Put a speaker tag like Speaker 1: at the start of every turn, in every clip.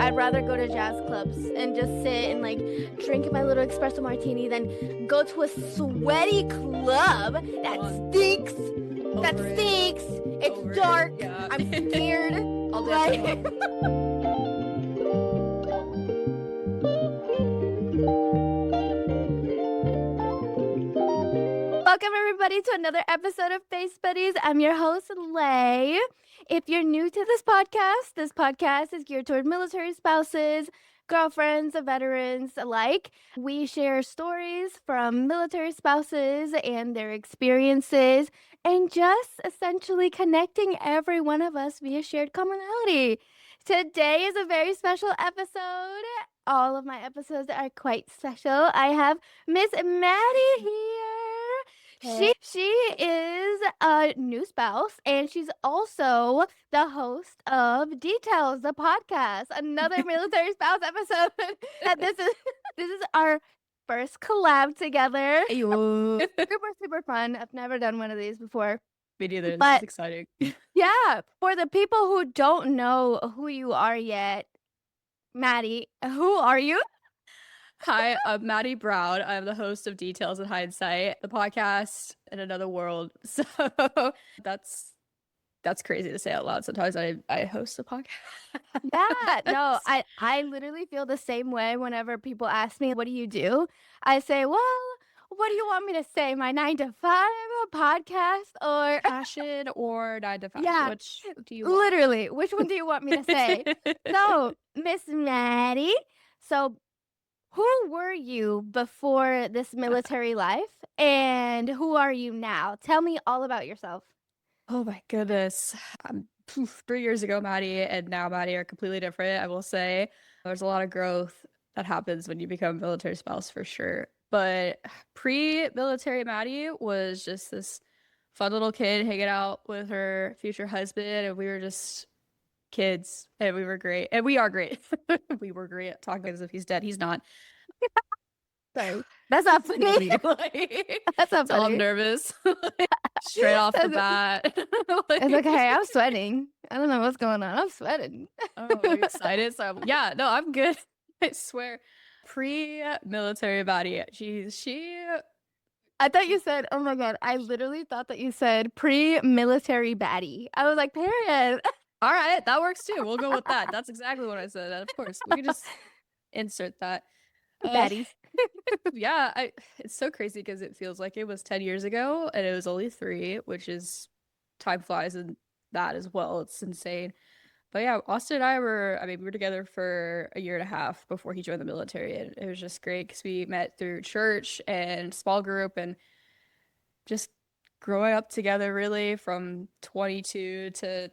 Speaker 1: I'd rather go to jazz clubs and just sit and like drink my little espresso martini than go to a sweaty club that stinks. That stinks. It's dark.
Speaker 2: Yeah.
Speaker 1: I'm scared.
Speaker 2: I'll
Speaker 1: Like, welcome everybody to another episode of Face Buddies. I'm your host, Lay. If you're new to this podcast is geared toward military spouses, girlfriends, veterans alike. We share stories from military spouses and their experiences, and just essentially connecting every one of us via shared commonality. Today is a very special episode. All of my episodes are quite special. I have Miss Maddy here. She is a new spouse, and she's also the host of Details, the podcast, another military spouse episode. And this is our first collab together. Super fun. I've never done one of these before.
Speaker 2: Me neither.
Speaker 1: But-
Speaker 2: This is exciting.
Speaker 1: Yeah, for the people who don't know who you are yet, Maddy, who are you?
Speaker 2: Hi, I'm Maddy Brown. I'm the host of Details In Hindsight, the podcast in another world. So that's crazy to say out loud. Sometimes I host a podcast.
Speaker 1: Yeah, no, I literally feel the same way whenever people ask me, what do you do? I say, well, what do you want me to say? My 9 to 5, a podcast, or
Speaker 2: Passion or 9 to 5?
Speaker 1: Yeah.
Speaker 2: Which do you want?
Speaker 1: literally, which one do you want me to say? So, Miss Maddy, so who were you before this military life, and who are you now? Tell me all about yourself.
Speaker 2: Oh my goodness. 3 years ago, Maddy and now Maddy are completely different, I will say. There's a lot of growth that happens when you become a military spouse for sure. But pre-military Maddy was just this fun little kid hanging out with her future husband, and we were just kids, and we were great. And we are great. We were great. Talking as if he's dead. He's not.
Speaker 1: Sorry, that's not funny. That's not
Speaker 2: So I'm
Speaker 1: funny.
Speaker 2: nervous. Straight off the bat.
Speaker 1: It's okay. I'm sweating. I don't know what's going on. I'm sweating.
Speaker 2: Oh, are you excited? So yeah, no, I'm good. I swear. Pre-military Maddy. She
Speaker 1: I thought you said, oh my God, I literally thought that you said pre-military baddie. I was like, period.
Speaker 2: all right, that works too. We'll go with that. That's exactly what I said. Of course. We can just insert that.
Speaker 1: Baddies.
Speaker 2: Yeah, it's so crazy because it feels like it was 10 years ago and it was only 3, which is time flies in that as well. It's insane. But yeah, Austin and I we were together for a year and a half before he joined the military, and it was just great because we met through church and small group and just growing up together really from 22 to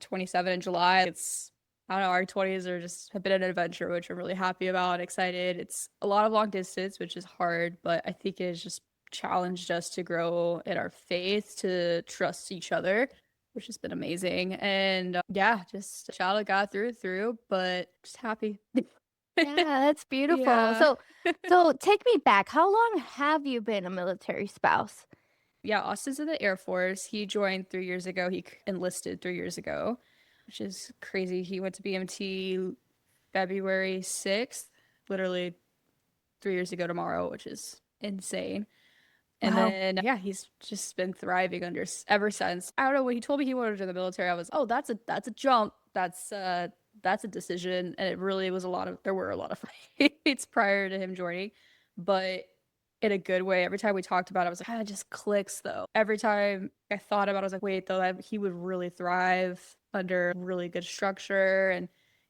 Speaker 2: 27 in July. I don't know, our 20s have been an adventure, which I'm really happy about and excited. It's a lot of long distance, which is hard, but I think it has just challenged us to grow in our faith, to trust each other, which has been amazing. And yeah, just a child of God through and through, but just happy.
Speaker 1: Yeah, that's beautiful.
Speaker 2: Yeah.
Speaker 1: So take me back. How long have you been a military spouse?
Speaker 2: Yeah, Austin's in the Air Force. He joined 3 years ago. He enlisted 3 years ago, which is crazy. He went to BMT February 6th, literally 3 years ago tomorrow, which is insane. And
Speaker 1: Wow.
Speaker 2: then, yeah, he's just been thriving ever since. I don't know, when he told me he wanted to join the military, I was, oh, that's a jump. That's a decision. And it really was there were a lot of fights prior to him joining, but in a good way. Every time we talked about it, I was like, it just clicks though. Every time I thought about it, I was like, wait, though, he would really thrive under really good structure, and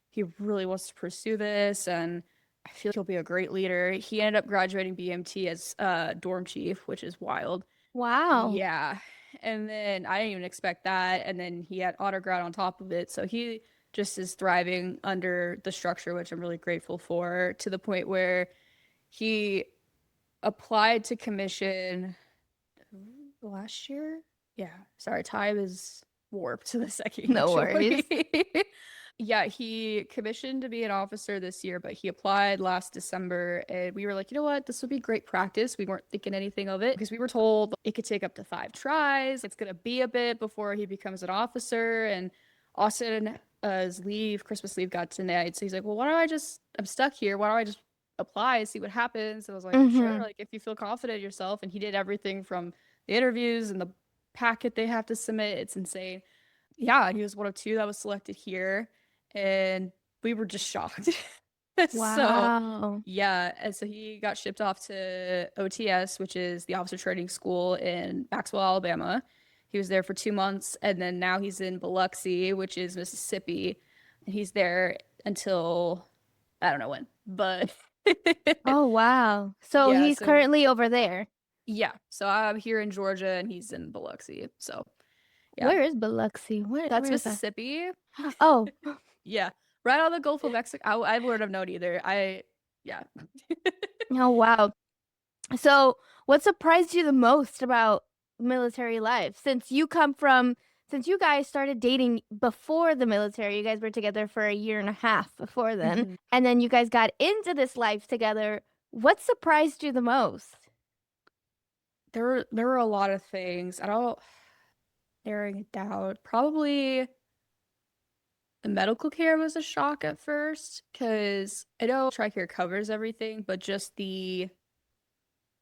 Speaker 2: he really wants to pursue this, and I feel like he'll be a great leader. He ended up graduating BMT as dorm chief, which is wild.
Speaker 1: Wow.
Speaker 2: Yeah. And then I didn't even expect that. And then he had honor grad on top of it. So he just is thriving under the structure, which I'm really grateful for, to the point where he applied to commission last year. Yeah. Sorry, time is warped to the second.
Speaker 1: No worries.
Speaker 2: Yeah, he commissioned to be an officer this year, but he applied last December, and we were like, you know what, this would be great practice. We weren't thinking anything of it because we were told it could take up to 5 tries. It's going to be a bit before he becomes an officer, and Austin his leave, Christmas leave got denied. So he's like, well, why don't I just, I'm stuck here. Why don't I just apply and see what happens? And I was like, sure,
Speaker 1: Mm-hmm.
Speaker 2: like if you feel confident in yourself. And he did everything from the interviews and the packet they have to submit. It's insane. Yeah, he was one of two that was selected here. And we were just shocked. So
Speaker 1: Wow.
Speaker 2: yeah, and so he got shipped off to OTS, which is the Officer Training School in Maxwell, Alabama. He was there for 2 months, and then now he's in Biloxi, which is Mississippi, and he's there until I don't know when, but
Speaker 1: Oh, wow. So
Speaker 2: yeah,
Speaker 1: he's
Speaker 2: so
Speaker 1: currently over there.
Speaker 2: yeah, so I'm here in Georgia, and he's in Biloxi. So yeah,
Speaker 1: Where is Biloxi?
Speaker 2: that's
Speaker 1: Where is that?
Speaker 2: Mississippi.
Speaker 1: Oh,
Speaker 2: Yeah, right on the Gulf of Mexico. I wouldn't have known either. Yeah.
Speaker 1: oh, wow. So, what surprised you the most about military life? Since you guys started dating before the military, you guys were together for a year and a half before then,
Speaker 2: Mhm.
Speaker 1: and then you guys got into this life together. What surprised you the most?
Speaker 2: There were a lot of things. I don't narrowing it down. Probably the medical care was a shock at first because I know TRICARE covers everything, but just the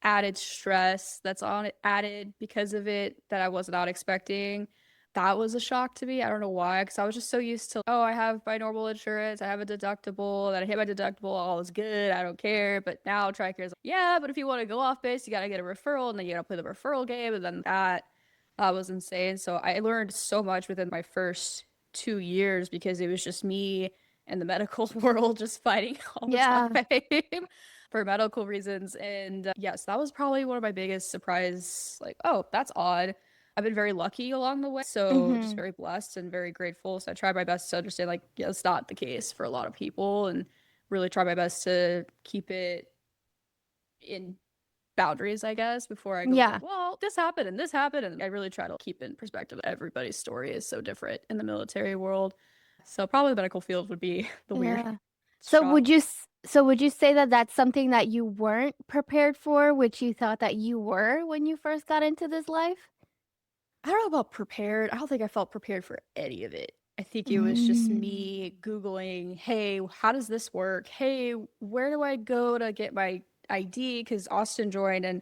Speaker 2: added stress that's on it added because of it that I was not expecting. That was a shock to me. I don't know why, because I was just so used to, oh, I have my normal insurance, I have a deductible, that I hit my deductible, all is good, I don't care. But now TRICARE is like, yeah, but if you want to go off base, you got to get a referral, and then you got to play the referral game, and then that was insane. So I learned so much within my first 2 years because it was just me and the medical world just fighting all the
Speaker 1: Yeah.
Speaker 2: time for medical reasons. And yes, that was probably one of my biggest surprise. Like, oh, that's odd. I've been very lucky along the way, so just
Speaker 1: Mm-hmm.
Speaker 2: very blessed and very grateful. So I try my best to understand, like, yeah, it's not the case for a lot of people, and really try my best to keep it in boundaries, I guess, before I go like,
Speaker 1: Yeah.
Speaker 2: well, this happened and this happened. And I really try to keep in perspective. Everybody's story is so different in the military world. So probably the medical field would be the weird
Speaker 1: Yeah.
Speaker 2: shock.
Speaker 1: So would you say that that's something that you weren't prepared for, which you thought that you were when you first got into this life?
Speaker 2: I don't know about prepared. I don't think I felt prepared for any of it. I think it was just
Speaker 1: Mm.
Speaker 2: me Googling, hey, how does this work? Hey, where do I go to get my ID? Because Austin joined and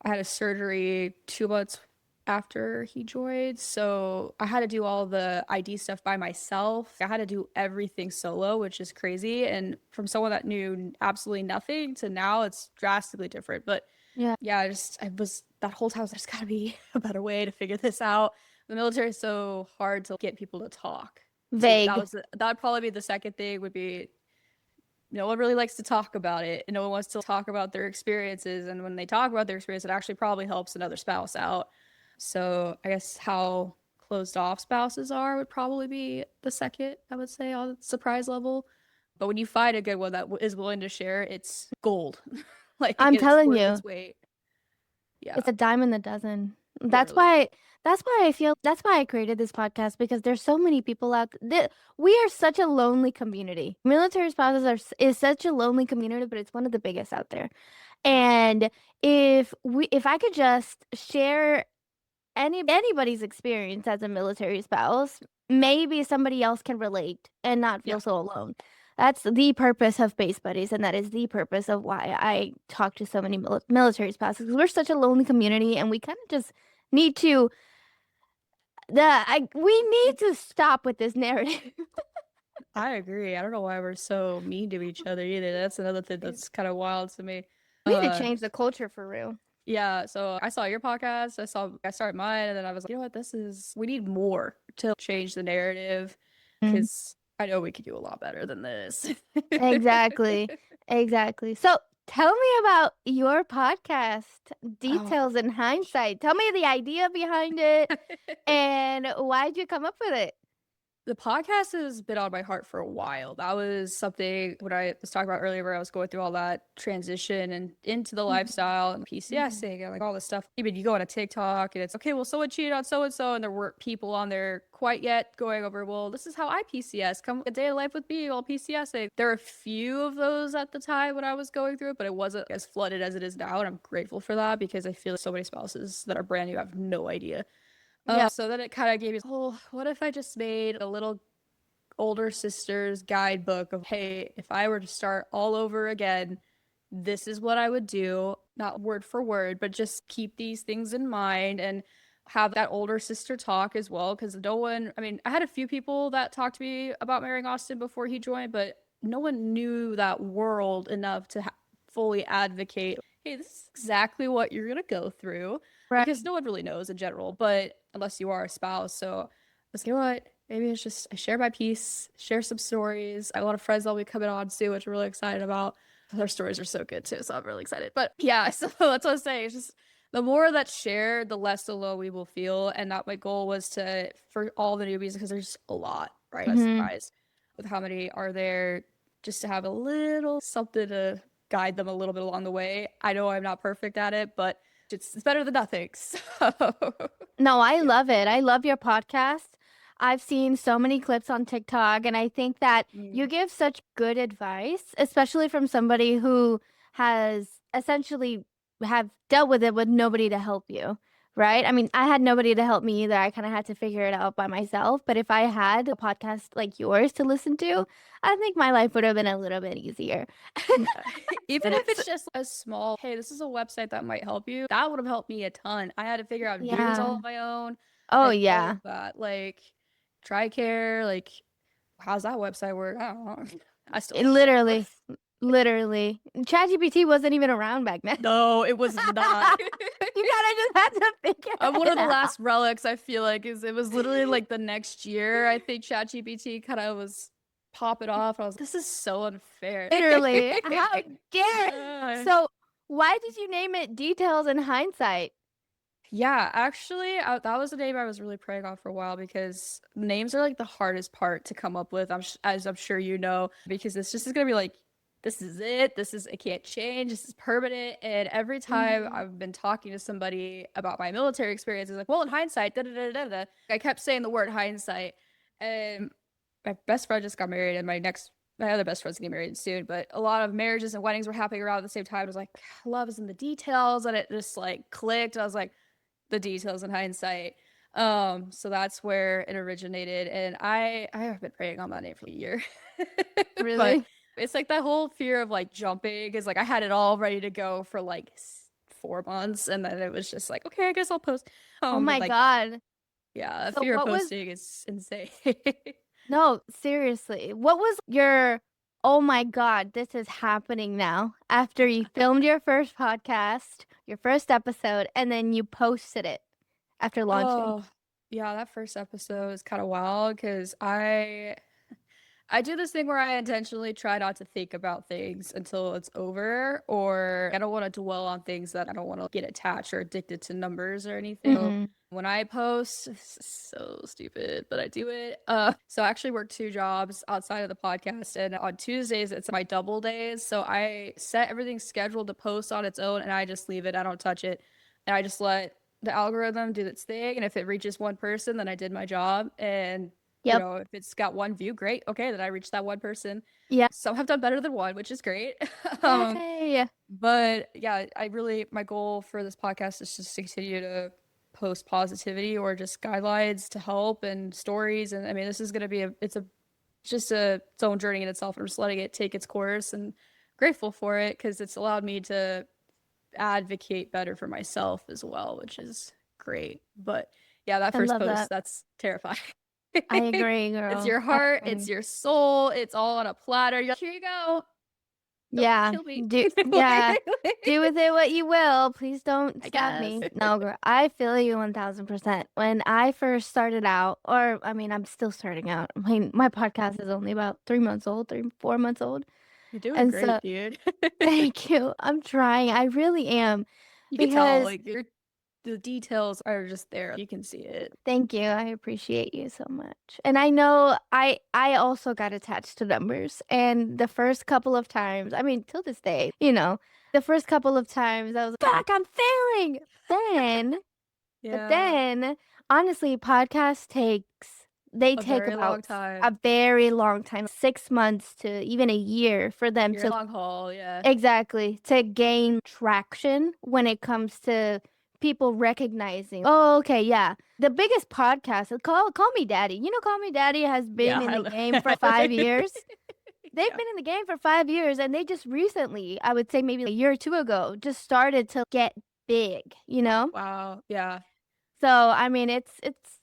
Speaker 2: I had a surgery 2 months after he joined. So I had to do all the ID stuff by myself. I had to do everything solo, which is crazy. And from someone that knew absolutely nothing to now, it's drastically different. But
Speaker 1: Yeah.
Speaker 2: yeah, I was that whole time, I was there's gotta be a better way to figure this out. The military is so hard to get people to talk too.
Speaker 1: Vague.
Speaker 2: That'd probably be the second thing would be no one really likes to talk about it, and no one wants to talk about their experiences. And when they talk about their experience, it actually probably helps another spouse out. So I guess how closed off spouses are would probably be the second, I would say, on the surprise level. But when you find a good one that is willing to share, it's gold. Like
Speaker 1: I'm
Speaker 2: it's
Speaker 1: telling
Speaker 2: worth
Speaker 1: you,
Speaker 2: its weight. Yeah,
Speaker 1: it's a dime in the dozen.
Speaker 2: literally.
Speaker 1: That's why I feel that's why I created this podcast because there's so many people out there. We are such a lonely community. Military spouses is such a lonely community, but it's one of the biggest out there. And if I could just share anybody's experience as a military spouse, maybe somebody else can relate and not
Speaker 2: Yeah,
Speaker 1: feel so alone. That's the purpose of Base Buddies, and that is the purpose of why I talk to so many military spouses. Because we're such a lonely community, and we kind of just need to we need to stop with this narrative.
Speaker 2: I agree. I don't know why we're so mean to each other either. That's another thing that's kind of wild to me.
Speaker 1: We need to
Speaker 2: Uh,
Speaker 1: change the culture for real.
Speaker 2: yeah, so I saw your podcast, I started mine, and then I was like, you know what, we need more to change the narrative
Speaker 1: Mm.
Speaker 2: because I know we could do a lot better than this.
Speaker 1: Exactly. Exactly. So tell me about your podcast,
Speaker 2: Oh.
Speaker 1: Details in Hindsight. Tell me the idea behind it and why'd you come up with it?
Speaker 2: The podcast has been on my heart for a while. That was something when I was talking about earlier, where I was going through all that transition and into the
Speaker 1: Mhm.
Speaker 2: lifestyle and
Speaker 1: Mhm.
Speaker 2: PCSing and like all this stuff. Even you go on a TikTok and it's okay, well, someone cheated on so and so, and there weren't people on there quite yet going over, well, this is how I PCS. Come a day of life with me while PCSing. There are a few of those at the time when I was going through it, but it wasn't as flooded as it is now. And I'm grateful for that because I feel like so many spouses that are brand new have no idea.
Speaker 1: Yeah.
Speaker 2: So then it kind of gave me, oh, what if I just made a little older sister's guidebook of, hey, if I were to start all over again, this is what I would do, not word for word, but just keep these things in mind and have that older sister talk as well. Because no one, I mean, I had a few people that talked to me about marrying Austin before he joined, but no one knew that world enough to fully advocate, hey, this is exactly what you're going to go through.
Speaker 1: Right.
Speaker 2: Because no one really knows in general, but unless you are a spouse. So I was like, you know what? Maybe it's just I share my piece, share some stories. I have a lot of friends that'll be coming on soon, which I'm really excited about. Their stories are so good too, so I'm really excited. But yeah, so that's what I'm saying. It's just the more that's shared, the less alone we will feel. And that my goal was to for all the newbies, because there's a lot, right? I was
Speaker 1: Mhm.
Speaker 2: surprised with how many are there, just to have a little something to guide them a little bit along the way. I know I'm not perfect at it, but it's better than nothing. So
Speaker 1: No, I
Speaker 2: yeah.
Speaker 1: love it. I love your podcast. I've seen so many clips on TikTok, and I think that you
Speaker 2: Mm.
Speaker 1: give such good advice, especially from somebody who has essentially have dealt with it with nobody to help you, right? I mean, I had nobody to help me either. I kind of had to figure it out by myself. But if I had a podcast like yours to listen to, I think my life would have been a little bit easier.
Speaker 2: Yeah. Even if it's just a small, hey, this is a website that might help you, that would have helped me a ton. I had to figure out dues all
Speaker 1: Yeah.
Speaker 2: on my own
Speaker 1: Oh,
Speaker 2: and all
Speaker 1: yeah.
Speaker 2: of that. Like, TRICARE, like, how's that website work? I don't know. I still
Speaker 1: It
Speaker 2: don't know.
Speaker 1: literally, literally. ChatGPT wasn't even around back then.
Speaker 2: No, it was not.
Speaker 1: You kind of just had to figure
Speaker 2: I'm one of
Speaker 1: it
Speaker 2: the
Speaker 1: out.
Speaker 2: last relics, I feel like, is it was literally like the next year. I think ChatGPT kind of was popping off. I was, this is so unfair.
Speaker 1: Literally. How dare.
Speaker 2: Uh,
Speaker 1: So, why did you name it Details in Hindsight?
Speaker 2: Yeah, actually, that was a name I was really praying on for a while, because names are like the hardest part to come up with. As I'm sure you know, because this just is gonna be like, this is it. This is it can't change. This is permanent. And every time
Speaker 1: Mhm.
Speaker 2: I've been talking to somebody about my military experience, it's like, well, in hindsight, da da da da da. I kept saying the word hindsight, and my best friend just got married, and my other best friend's getting married soon, but a lot of marriages and weddings were happening around at the same time. It was like, love is in the details, and it just like clicked. I was like, the details in hindsight. So that's where it originated, and I have been praying on that name for a year. But
Speaker 1: Really?
Speaker 2: it's like that whole fear of like jumping is like I had it all ready to go for like 4 months, and then it was just like, okay, I guess I'll post.
Speaker 1: Oh my
Speaker 2: Like
Speaker 1: God.
Speaker 2: yeah, that
Speaker 1: So,
Speaker 2: fear of
Speaker 1: what was,
Speaker 2: posting is insane.
Speaker 1: no, seriously, what was your, oh my God, this is happening now after you filmed your first podcast, your first episode, and then you posted it after launching?
Speaker 2: Oh, yeah, that first episode is kind of wild because I do this thing where I intentionally try not to think about things until it's over, or I don't want to dwell on things that I don't want to get attached or addicted to numbers or anything. So
Speaker 1: Mm-hmm.
Speaker 2: when I post, this is so stupid, but I do it. So I actually work 2 jobs outside of the podcast, and on Tuesdays it's my double days. So I set everything scheduled to post on its own, and I just leave it. I don't touch it, and I just let the algorithm do its thing. And if it reaches one person, then I did my job, and
Speaker 1: Yep.
Speaker 2: if it's got one view, great. Okay, then I reached that one person.
Speaker 1: Yep.
Speaker 2: Some have done better than one, which is great. um,
Speaker 1: Yay.
Speaker 2: but yeah, my goal for this podcast is just to continue to post positivity or just guidelines to help and stories. And I mean, this is going to be just its own journey in itself. I'm just letting it take its course, and grateful for it because it's allowed me to advocate better for myself as well, which is great. But yeah, that
Speaker 1: I
Speaker 2: first
Speaker 1: love
Speaker 2: post,
Speaker 1: that.
Speaker 2: that's terrifying.
Speaker 1: I agree,
Speaker 2: It's
Speaker 1: girl.
Speaker 2: your
Speaker 1: I
Speaker 2: heart, it's
Speaker 1: agree.
Speaker 2: your soul, it's all on a platter. You're like, here you go. Don't
Speaker 1: Yeah.
Speaker 2: kill me.
Speaker 1: Yeah. Do with it what you will. Please don't
Speaker 2: I
Speaker 1: stab
Speaker 2: guess.
Speaker 1: me. No, girl. I feel you 1000%. When I first started out, or I mean, I'm still starting out. I mean, my podcast is only about 3 months old, 4 months old.
Speaker 2: You're doing
Speaker 1: And so,
Speaker 2: great, dude.
Speaker 1: thank you. I'm trying. I really am.
Speaker 2: You can tell,
Speaker 1: Because
Speaker 2: like, the details are just there. You can see it.
Speaker 1: thank you. I appreciate you so much. And I know I also got attached to numbers. And the first couple of times, I mean, till this day, the first couple of times I was like, fuck, I'm failing. Then, but
Speaker 2: Yeah,
Speaker 1: then, honestly, podcasts they
Speaker 2: a
Speaker 1: take
Speaker 2: very long
Speaker 1: about a
Speaker 2: time.
Speaker 1: very long time, 6 months to even a year for them
Speaker 2: You're a
Speaker 1: to
Speaker 2: long haul, yeah.
Speaker 1: exactly to gain traction when it comes to people recognizing, oh, okay, yeah. The biggest podcast, Call Me Daddy. You know, Call Me Daddy has been
Speaker 2: Yeah,
Speaker 1: in
Speaker 2: I
Speaker 1: the
Speaker 2: love
Speaker 1: game for 5 years. They've
Speaker 2: Yeah.
Speaker 1: been in the game for 5 years, and they just recently, I would say maybe a year or two ago, just started to get big, you know?
Speaker 2: Wow. Yeah.
Speaker 1: So, I mean, it's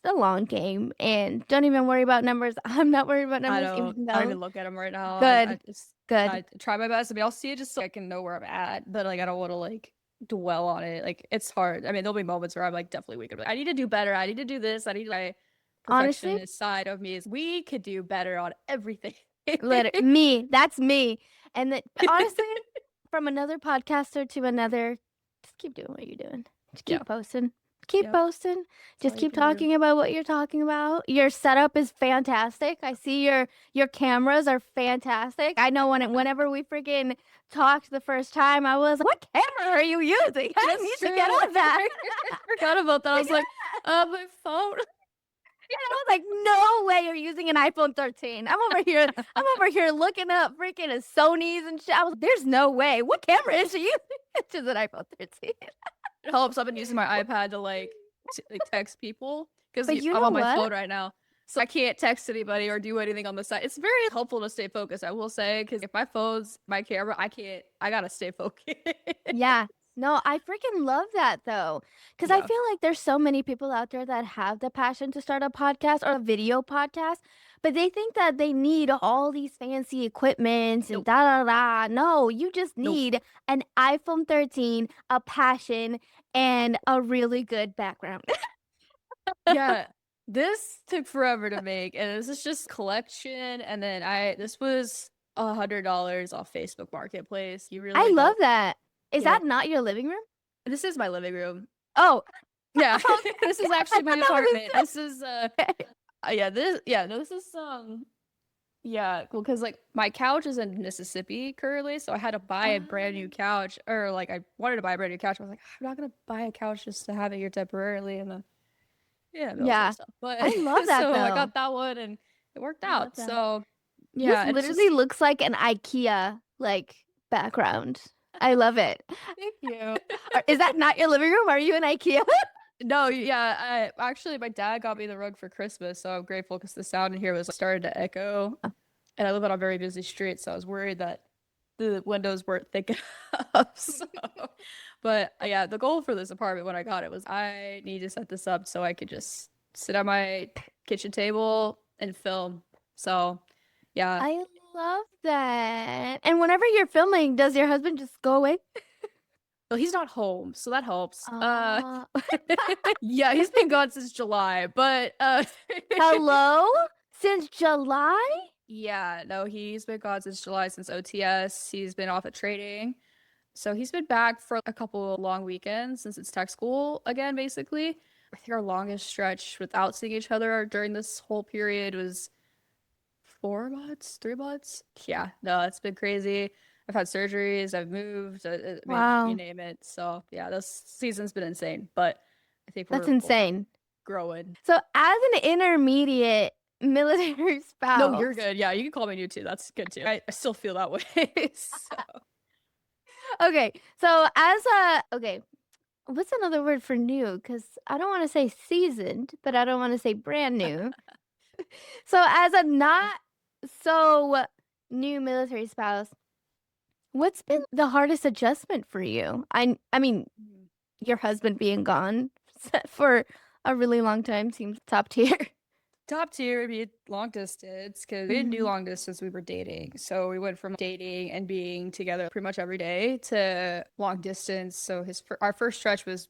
Speaker 1: a long game, and don't even worry about numbers. I'm not worried about
Speaker 2: I
Speaker 1: numbers,
Speaker 2: don't
Speaker 1: even
Speaker 2: I don't
Speaker 1: though
Speaker 2: even look at them right now. I
Speaker 1: good,
Speaker 2: just
Speaker 1: good.
Speaker 2: I try my best. I mean, I'll see it just so I can know where I'm at, but like I don't want to like dwell on it. Like it's hard. I mean, there'll be moments where I'm like definitely weak. I'm like, I need to do better. I need to do this. I need my
Speaker 1: Honestly,
Speaker 2: perfectionist side of me is we could do better on everything.
Speaker 1: that's me. And that honestly, from another podcaster to another, just keep doing what you're doing. Just
Speaker 2: Yeah.
Speaker 1: keep posting. Keep
Speaker 2: Yep.
Speaker 1: posting.
Speaker 2: That's
Speaker 1: Just
Speaker 2: all you
Speaker 1: keep
Speaker 2: can do.
Speaker 1: talking about what you're talking about. Your setup is fantastic. I see your cameras are fantastic. I know whenever we freaking talked the first time, I was like, "What camera are you using? I
Speaker 2: That's
Speaker 1: need
Speaker 2: true.
Speaker 1: to get on that."
Speaker 2: I forgot about that. I was like, my phone.
Speaker 1: And I was like, "No way you're using an iPhone 13." I'm over here looking up freaking Sony's and shit. I was like, "There's no way. What camera is she using?" It's just an iPhone 13.
Speaker 2: It helps. I've been using my iPad to like text people because
Speaker 1: But you
Speaker 2: I'm
Speaker 1: know
Speaker 2: on my
Speaker 1: what?
Speaker 2: phone right now. So I can't text anybody or do anything on the side. It's very helpful to stay focused, I will say, because if my phone's my camera, I can't. I gotta stay focused.
Speaker 1: Yeah. No, I freaking love that though. Because I
Speaker 2: Yeah.
Speaker 1: feel like there's so many people out there that have the passion to start a podcast or a video podcast, but they think that they need all these fancy equipments and
Speaker 2: Nope.
Speaker 1: da da da. No, you just
Speaker 2: Nope.
Speaker 1: need an iPhone 13, a passion, and a really good background.
Speaker 2: Yeah. This took forever to make, and this is just collection. And then this was $100 off Facebook Marketplace. You
Speaker 1: I
Speaker 2: really
Speaker 1: love
Speaker 2: don't.
Speaker 1: that. Is
Speaker 2: Yeah.
Speaker 1: that not your living room?
Speaker 2: This is my living room.
Speaker 1: Oh,
Speaker 2: Yeah.
Speaker 1: okay.
Speaker 2: This is
Speaker 1: I
Speaker 2: actually my
Speaker 1: thought that was
Speaker 2: apartment. This is
Speaker 1: okay.
Speaker 2: yeah, no, this is yeah, well, because like my couch is in Mississippi currently, so I had to buy a brand new
Speaker 1: Um,
Speaker 2: couch, or like I wanted to buy a brand new couch. I was like, I'm not gonna buy a couch just to have it here temporarily, and then yeah, all sort of
Speaker 1: yeah.
Speaker 2: stuff. But
Speaker 1: I love that
Speaker 2: so I
Speaker 1: though.
Speaker 2: got that one, and it worked
Speaker 1: I love
Speaker 2: out.
Speaker 1: that.
Speaker 2: So
Speaker 1: This
Speaker 2: yeah, it's
Speaker 1: literally
Speaker 2: just
Speaker 1: looks like an IKEA like background. I love it.
Speaker 2: thank you.
Speaker 1: Is that not your living room? Are you in IKEA?
Speaker 2: No, yeah, I actually my dad got me the rug for Christmas, so I'm grateful because the sound in here was starting to echo. And I live on a very busy street, so I was worried that the windows weren't thick enough. So, but yeah, the goal for this apartment when I got it was I need to set this up so I could just sit at my kitchen table and film. So, yeah.
Speaker 1: I love that. And whenever you're filming, does your husband just go away?
Speaker 2: Well, he's not home, so that helps.
Speaker 1: Uh,
Speaker 2: Yeah, he's been gone since July, but
Speaker 1: hello? Since July?
Speaker 2: yeah, no, he's been gone since July since OTS. He's been off at trading. So he's been back for a couple of long weekends since it's tech school again, basically. I think our longest stretch without seeing each other during this whole period was 4 months, 3 months. Yeah, no, it's been crazy. I've had surgeries, I've moved, I mean, you
Speaker 1: Wow,
Speaker 2: name it. So yeah, this season's been insane, but I think
Speaker 1: that's
Speaker 2: we're both
Speaker 1: insane.
Speaker 2: growing.
Speaker 1: So, as an intermediate military
Speaker 2: No,
Speaker 1: spouse,
Speaker 2: you're good. Yeah, you can call me new too. That's good too. I still feel that way. So
Speaker 1: okay, so okay, what's another word for new? Because I don't want to say seasoned, but I don't want to say brand new. So, as a not so new military spouse, what's been the hardest adjustment for you? I mean, your husband being gone for a really long time seems top tier.
Speaker 2: top tier would be long distance because we didn't do
Speaker 1: Mhm.
Speaker 2: long distance. We were dating, so we went from dating and being together pretty much every day to long distance. So our first stretch was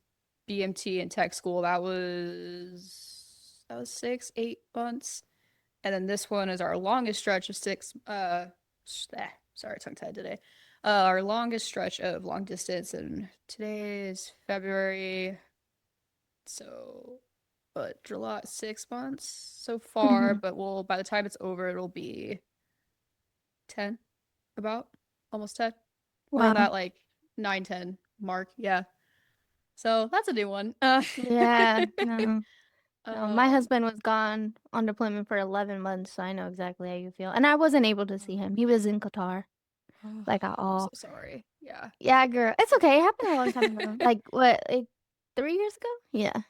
Speaker 2: BMT and tech school. That was 6, 8 months, and then this one is our longest stretch of six. Sorry, tongue tied today. Our longest stretch of long distance, and today is February. So, but July, 6 months so far,
Speaker 1: Mhm.
Speaker 2: but by the time it's over, it'll be 10, about almost 10, around
Speaker 1: Wow.
Speaker 2: that like 9, 10 mark. Yeah. So that's a new one.
Speaker 1: Yeah. No. No, my
Speaker 2: Um,
Speaker 1: husband was gone on deployment for 11 months, so I know exactly how you feel. And I wasn't able to see him. He was in Qatar,
Speaker 2: oh,
Speaker 1: like at
Speaker 2: I'm so
Speaker 1: all.
Speaker 2: sorry. Yeah.
Speaker 1: Yeah, girl. It's okay. It happened a long time ago. Like what? Like 3 years ago. Yeah,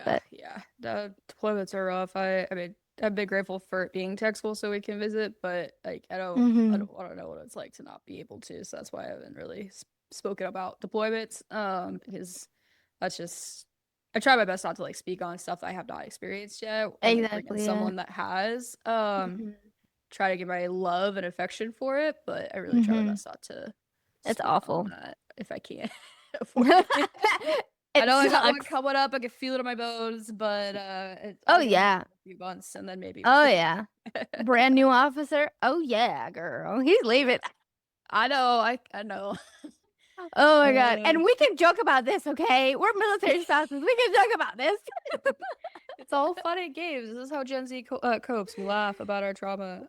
Speaker 1: but
Speaker 2: Yeah, the deployments are rough. I mean, I've been grateful for it being tech school so we can visit, but like
Speaker 1: hmm
Speaker 2: I don't know what it's like to not be able to. So that's why I haven't really spoken about deployments. Because that's just I try my best not to like speak on stuff that I have not experienced yet, and like bring in
Speaker 1: exactly. Yeah.
Speaker 2: someone that has.
Speaker 1: hmm
Speaker 2: Try to give my love and affection for it, but I really try my
Speaker 1: hmm
Speaker 2: best not to
Speaker 1: It's
Speaker 2: speak on
Speaker 1: awful.
Speaker 2: that if I can avoid it. I
Speaker 1: It
Speaker 2: know I got one
Speaker 1: sucks.
Speaker 2: coming up. I can feel it in my bones, but
Speaker 1: Oh
Speaker 2: I'll get over it
Speaker 1: yeah.
Speaker 2: in a few months, and then maybe
Speaker 1: Oh
Speaker 2: we'll.
Speaker 1: yeah. Brand new officer. Oh yeah, girl. He's
Speaker 2: Yeah,
Speaker 1: leaving.
Speaker 2: I know. I know.
Speaker 1: Oh my God.
Speaker 2: Uh,
Speaker 1: And we can joke about this, okay? We're military spouses. We can joke about this.
Speaker 2: it's all fun and games. This is how Gen Z copes. We laugh about our trauma.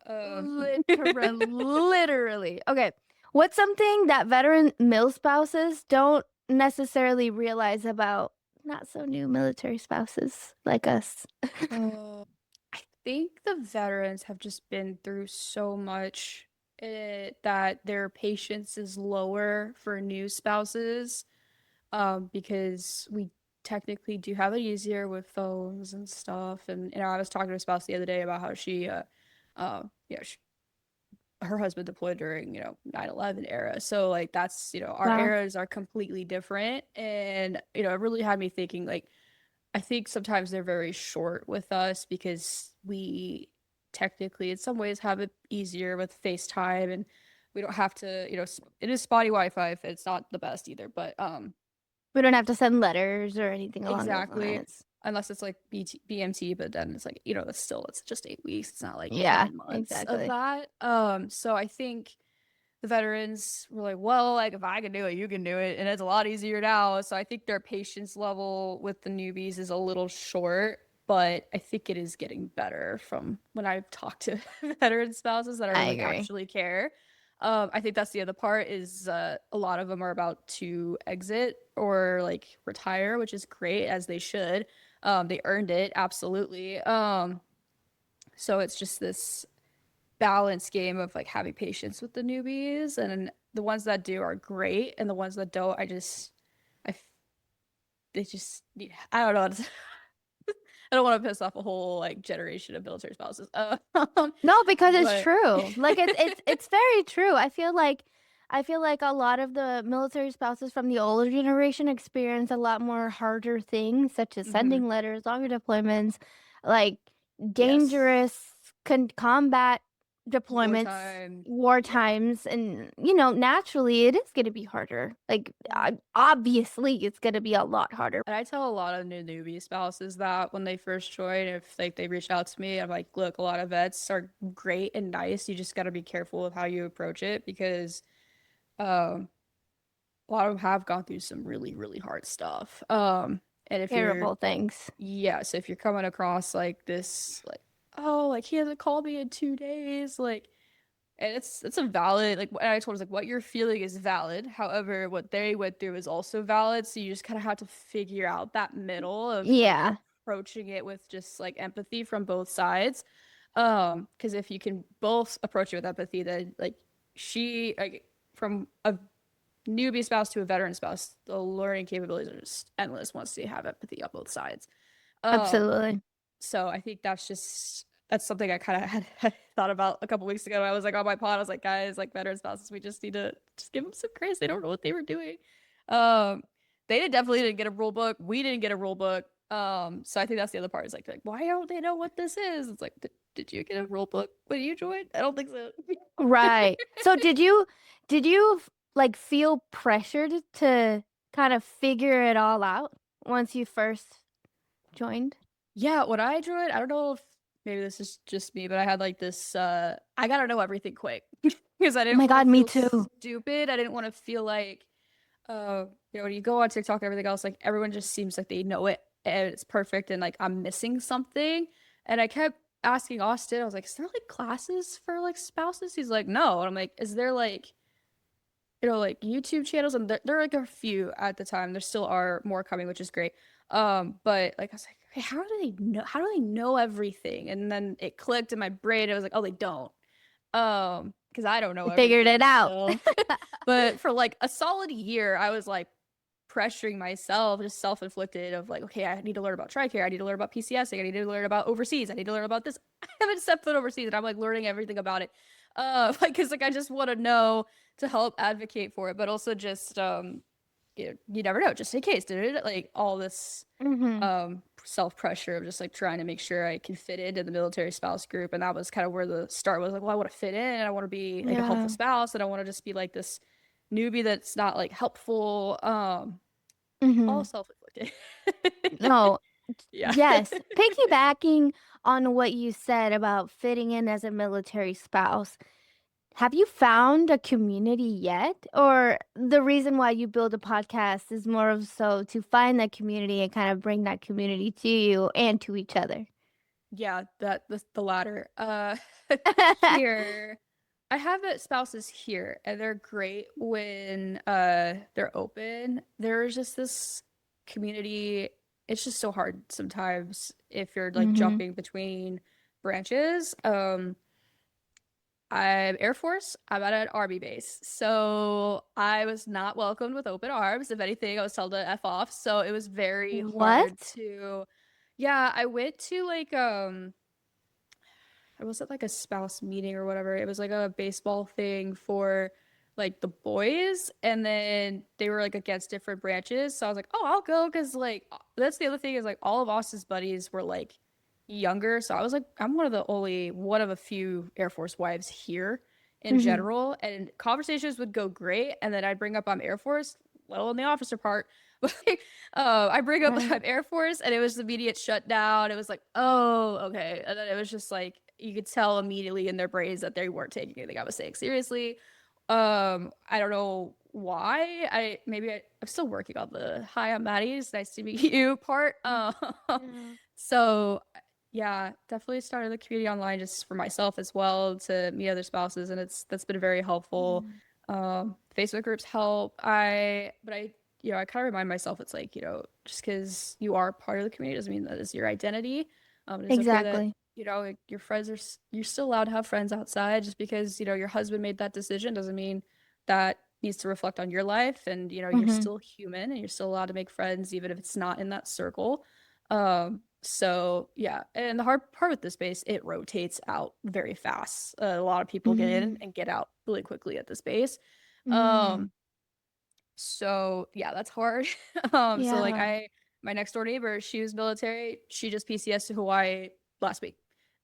Speaker 1: Literally. Okay. What's something that veteran mil spouses don't necessarily realize about not so new military spouses like us?
Speaker 2: Uh, I think the veterans have just been through so much that their patience is lower for new spouses, because we technically do have it easier with phones and stuff. And I was talking to a spouse the other day about how yeah, her husband deployed during 9/11 era. So like that's our
Speaker 1: Wow.
Speaker 2: eras are completely different, and it really had me thinking like I think sometimes they're very short with us because we technically, in some ways, have it easier with FaceTime, and we don't have to, it is spotty Wi-Fi if it's not the best either, but
Speaker 1: We don't have to send letters or anything along those
Speaker 2: exactly.
Speaker 1: lines.
Speaker 2: Unless it's like BMT, but then it's like, it's just 8 weeks. It's not like
Speaker 1: Yeah,
Speaker 2: 9 months of
Speaker 1: exactly.
Speaker 2: that. So I think the veterans were like, well, like if I can do it, you can do it. And it's a lot easier now. So I think their patience level with the newbies is a little short, but I think it is getting better from when I've talked to veteran spouses that are
Speaker 1: I
Speaker 2: like
Speaker 1: agree.
Speaker 2: actually care. I think that's the other part is a lot of them are about to exit or like retire, which is great as they should. They earned it, absolutely. So it's just this balance game of like having patience with the newbies, and the ones that do are great, and the ones that don't, I they just I don't know. I don't want to piss off a whole like generation of military spouses.
Speaker 1: No, because it's
Speaker 2: But
Speaker 1: true. Like it's very true. I feel like a lot of the military spouses from the older generation experience a lot more harder things, such as
Speaker 2: mhm,
Speaker 1: sending letters, longer deployments, like
Speaker 2: yes,
Speaker 1: dangerous combat deployments,
Speaker 2: wartime,
Speaker 1: war
Speaker 2: yeah.
Speaker 1: times, and naturally it is going to be harder. Like
Speaker 2: Mhm.
Speaker 1: obviously it's going to be a lot harder.
Speaker 2: And I tell a lot of new newbie spouses that when they first join, if like they reach out to me, I'm like, look, a lot of vets are great and nice. You just got to be careful with how you approach it because um, a lot of them have gone through some really, really hard stuff. And if you're,
Speaker 1: Terrible things.
Speaker 2: yeah, so if you're coming across like this, like, oh, like he hasn't called me in 2 days, like, and it's a valid, like, what I told us, like, what you're feeling is valid. However, what they went through is also valid. So you just kind of have to figure out that middle of like
Speaker 1: Yeah,
Speaker 2: approaching it with just like empathy from both sides. Because if you can both approach it with empathy, then like she, like, from a newbie spouse to a veteran spouse, the learning capabilities are just endless once you have empathy on both sides. Um,
Speaker 1: absolutely.
Speaker 2: so I think that's something I kind of had thought about a couple weeks ago. I was like on my pod, I was like, guys, like veteran spouses, we just need to just give them some grace. They don't know what they were doing. Um, definitely didn't get a rule book. We didn't get a rule book. So I think that's the other part. Is like why don't they know what this is? It's like, did you get a rule book when you joined? I don't think so.
Speaker 1: Right. So did you like feel pressured to kind of figure it all out once you first joined?
Speaker 2: Yeah, when I joined, I don't know if maybe this is just me, but I had like this I gotta know everything quick because I
Speaker 1: Oh
Speaker 2: didn't
Speaker 1: my
Speaker 2: want
Speaker 1: God,
Speaker 2: to
Speaker 1: me
Speaker 2: feel
Speaker 1: too.
Speaker 2: stupid. I didn't want to feel like when you go on TikTok and everything else, like everyone just seems like they know it and it's perfect and like I'm missing something. And I kept asking Austin, I was like, is there like classes for like spouses? He's like, no. And I'm like, is there like like YouTube channels, and there are like a few at the time. There still are more coming, which is great. But like I was like, hey, how do they know? How do they know everything? And then it clicked in my brain. It was like, oh, they don't. Because I don't know
Speaker 1: You figured
Speaker 2: everything
Speaker 1: it out.
Speaker 2: still. But for like a solid year, I was like pressuring myself, just self-inflicted of like, okay, I need to learn about TRICARE, I need to learn about PCSing, I need to learn about overseas, I need to learn about this. I haven't stepped foot overseas and I'm like learning everything about it. Like, cause like I just want to know to help advocate for it, but also just you never know, just in case, dude. Like all this
Speaker 1: Mm-hmm.
Speaker 2: self pressure of just like trying to make sure I can fit into the military spouse group, and that was kind of where the start was. Like, well, I want to fit in, I want to be like a helpful
Speaker 1: Yeah.
Speaker 2: spouse, and I want to just be like this newbie that's not like helpful.
Speaker 1: Mm-hmm.
Speaker 2: All self inflicted.
Speaker 1: No,
Speaker 2: Yeah.
Speaker 1: yes. Piggybacking on what you said about fitting in as a military spouse, have you found a community yet? Or the reason why you build a podcast is more of so to find that community and kind of bring that community to you and to each other?
Speaker 2: Yeah, the latter. Here I have spouses here and they're great when they're open. There's just this community. It's just so hard sometimes if you're like
Speaker 1: Mm-hmm.
Speaker 2: jumping between branches. I'm Air Force. I'm at an Army base. So I was not welcomed with open arms. If anything, I was told to F off. So it was very hard
Speaker 1: What?
Speaker 2: to, yeah, I went to like, I was at like a spouse meeting or whatever. It was like a baseball thing for like the boys, and then they were like against different branches. So I was like, oh, I'll go because like that's the other thing is like all of Austin's buddies were like younger. So I was like, I'm one of a few Air Force wives here in
Speaker 1: Mm-hmm.
Speaker 2: general, and conversations would go great, and then I'd bring up I'm Air Force, little in the officer part. But like, I bring up
Speaker 1: Right.
Speaker 2: I'm Air Force, and it was immediate shutdown. It was like, oh, okay, and then it was just like you could tell immediately in their brains that they weren't taking anything I was saying seriously. I don't know why. I'm still working on the hi, I'm Maddy, it's nice to meet you part.
Speaker 1: Yeah.
Speaker 2: So yeah, definitely started the community online just for myself as well to meet other spouses, and that's been very helpful.
Speaker 1: Mm.
Speaker 2: Facebook groups help. I kind of remind myself it's like, just because you are part of the community doesn't mean that is your identity. It is okay that,
Speaker 1: Exactly.
Speaker 2: like, your friends you're still allowed to have friends outside. Just because, your husband made that decision doesn't mean that needs to reflect on your life. And, you're
Speaker 1: Mm-hmm.
Speaker 2: still human and you're still allowed to make friends, even if it's not in that circle. So yeah, and the hard part with this space, it rotates out very fast. A lot of people get in
Speaker 1: Mm-hmm.
Speaker 2: and get out really quickly at the space. Um,
Speaker 1: Mm.
Speaker 2: so yeah, that's hard. So like
Speaker 1: Yeah.
Speaker 2: my next door neighbor, she was military. She just PCS to Hawaii last week.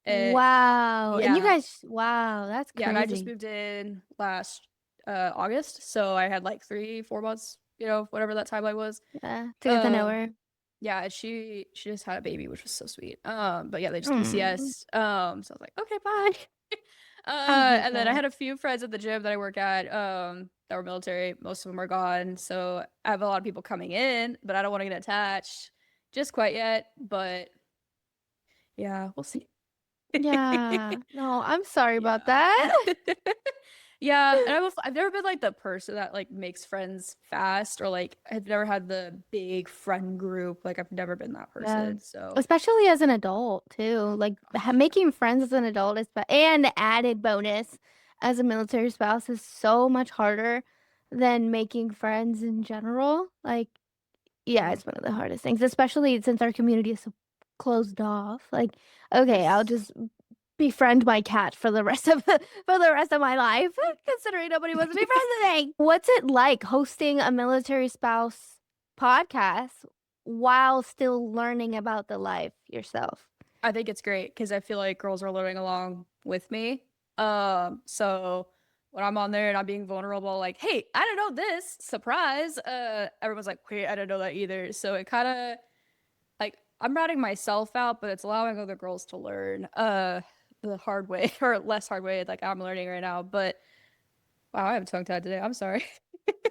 Speaker 2: Uh,
Speaker 1: Wow. And you
Speaker 2: yeah,
Speaker 1: guys, wow, that's
Speaker 2: yeah, and I just
Speaker 1: crazy.
Speaker 2: moved in last August, so I had like 3, 4 months, whatever that timeline was.
Speaker 1: Yeah. To get to know
Speaker 2: Um,
Speaker 1: her.
Speaker 2: yeah, and she just had a baby, which was so sweet. But yeah, they just
Speaker 1: Mm.
Speaker 2: PCS. So I was like, okay, bye.
Speaker 1: I get
Speaker 2: And then I
Speaker 1: that.
Speaker 2: had a few friends at the gym that I work at, that were military. Most of them are gone, so I have a lot of people coming in, but I don't want to get attached just quite yet. But yeah, we'll see.
Speaker 1: Yeah. No, I'm sorry about
Speaker 2: Yeah.
Speaker 1: that.
Speaker 2: Yeah, and I've never been like the person that like makes friends fast, or like I've never had the big friend group. Like I've never been that
Speaker 1: Yeah.
Speaker 2: person. So
Speaker 1: Especially as an adult too. Like making friends as an adult is and added bonus as a military spouse is so much harder than making friends in general. Like, yeah,
Speaker 2: yeah.
Speaker 1: it's one of the hardest things, especially since our community is so closed off. Like, okay, I'll
Speaker 2: Yes.
Speaker 1: just befriend my cat for the rest of for the rest of my life, considering nobody wants to be friends with me. What's it like hosting a military spouse podcast while still learning about the life yourself?
Speaker 2: I think it's great because I feel like girls are learning along with me. So when I'm on there and I'm being vulnerable, like, hey, I don't know this, surprise. Everyone's like, wait, I don't know that either. So it kind of like I'm ratting myself out, but it's allowing other girls to learn the hard way or less hard way, like I'm learning right now. But wow, I have a tongue tied today. I'm sorry.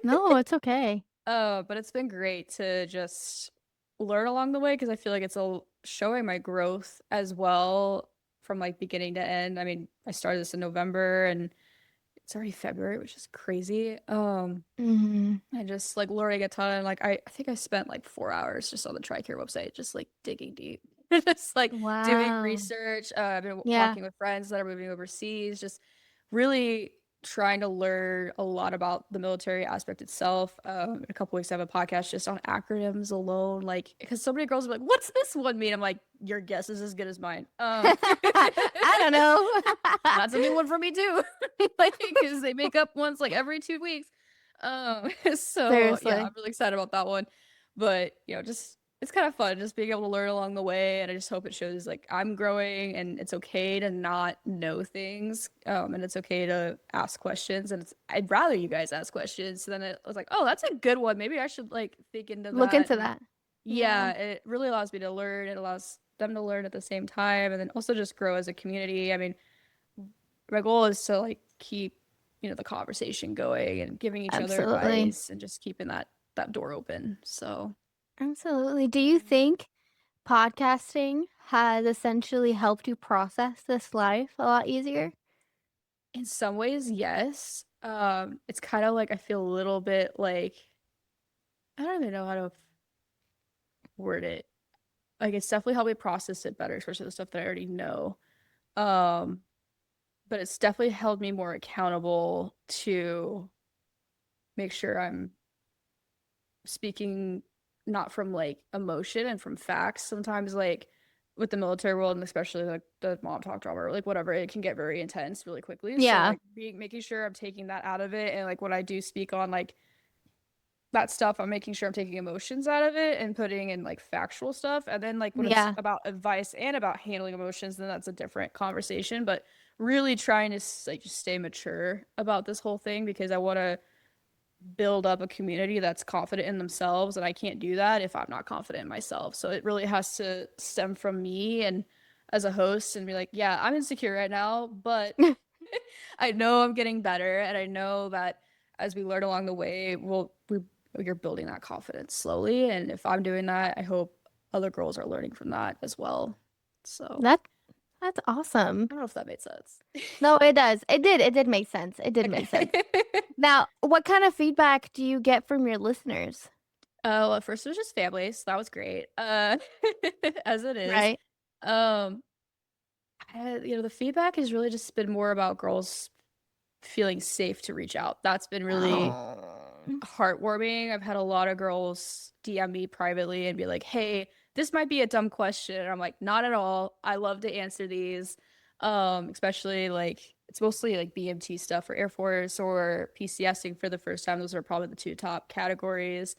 Speaker 1: No, it's okay.
Speaker 2: But it's been great to just learn along the way because I feel like it's showing my growth as well from like beginning to end. I mean, I started this in November and it's already February, which is crazy.
Speaker 1: Hmm.
Speaker 2: And just like learning a ton. Like I think I spent like 4 hours just on the TRICARE website, just like digging deep, just like doing
Speaker 1: Wow.
Speaker 2: research. I've been
Speaker 1: Yeah.
Speaker 2: talking with friends that are moving overseas, just really trying to learn a lot about the military aspect itself. In a couple weeks, I have a podcast just on acronyms alone. Like, because so many girls are like, "What's this one mean?" I'm like, "Your guess is as good as mine."
Speaker 1: I don't know.
Speaker 2: That's a new one for me too. Like, because they make up ones like every 2 weeks. So yeah,
Speaker 1: Seriously.
Speaker 2: I'm really excited about that one. But just it's kind of fun just being able to learn along the way, and I just hope it shows like I'm growing, and it's okay to not know things, and it's okay to ask questions, and I'd rather you guys ask questions. So then it was like, oh, that's a good one. Maybe I should like think into
Speaker 1: Look
Speaker 2: that.
Speaker 1: into
Speaker 2: And
Speaker 1: that. Yeah.
Speaker 2: yeah, it really allows me to learn. It allows them to learn at the same time, and then also just grow as a community. I mean, my goal is to like keep the conversation going and giving each other
Speaker 1: Absolutely.
Speaker 2: advice and just keeping that door open. So
Speaker 1: Absolutely. Do you think podcasting has essentially helped you process this life a lot easier?
Speaker 2: in some ways, yes. It's kind of like I feel a little bit like I don't even know how to word it. Like it's definitely helped me process it better, especially the stuff that I already know. Um, but it's definitely held me more accountable to make sure I'm speaking not from like emotion and from facts. Sometimes like with the military world and especially like the mom talk drama or like whatever, it can get very intense really quickly. So
Speaker 1: Yeah.
Speaker 2: like making sure I'm taking that out of it, and like when I do speak on like that stuff, I'm making sure I'm taking emotions out of it and putting in like factual stuff. And then like when it's
Speaker 1: Yeah.
Speaker 2: about advice and about handling emotions, then that's a different conversation. But really trying to like just stay mature about this whole thing because I want to build up a community that's confident in themselves, and I can't do that if I'm not confident in myself. So it really has to stem from me and as a host and be like, yeah, I'm insecure right now, but I know I'm getting better, and I know that as we learn along the way, you're building that confidence slowly, and if I'm doing that, I hope other girls are learning from that as well. So
Speaker 1: That that's awesome.
Speaker 2: I don't know if that made sense.
Speaker 1: No, it does. It did. It did make sense. It did make
Speaker 2: Okay.
Speaker 1: sense. Now, what kind of feedback do you get from your listeners?
Speaker 2: Well, at first it was just family, so that was great. As it is.
Speaker 1: Right?
Speaker 2: Um, the feedback has really just been more about girls feeling safe to reach out. That's been really
Speaker 1: Oh.
Speaker 2: heartwarming. I've had a lot of girls DM me privately and be like, "Hey, this might be a dumb question." And I'm like, "Not at all. I love to answer these." Especially like it's mostly like BMT stuff for Air Force or PCSing for the first time. Those are probably the two top categories.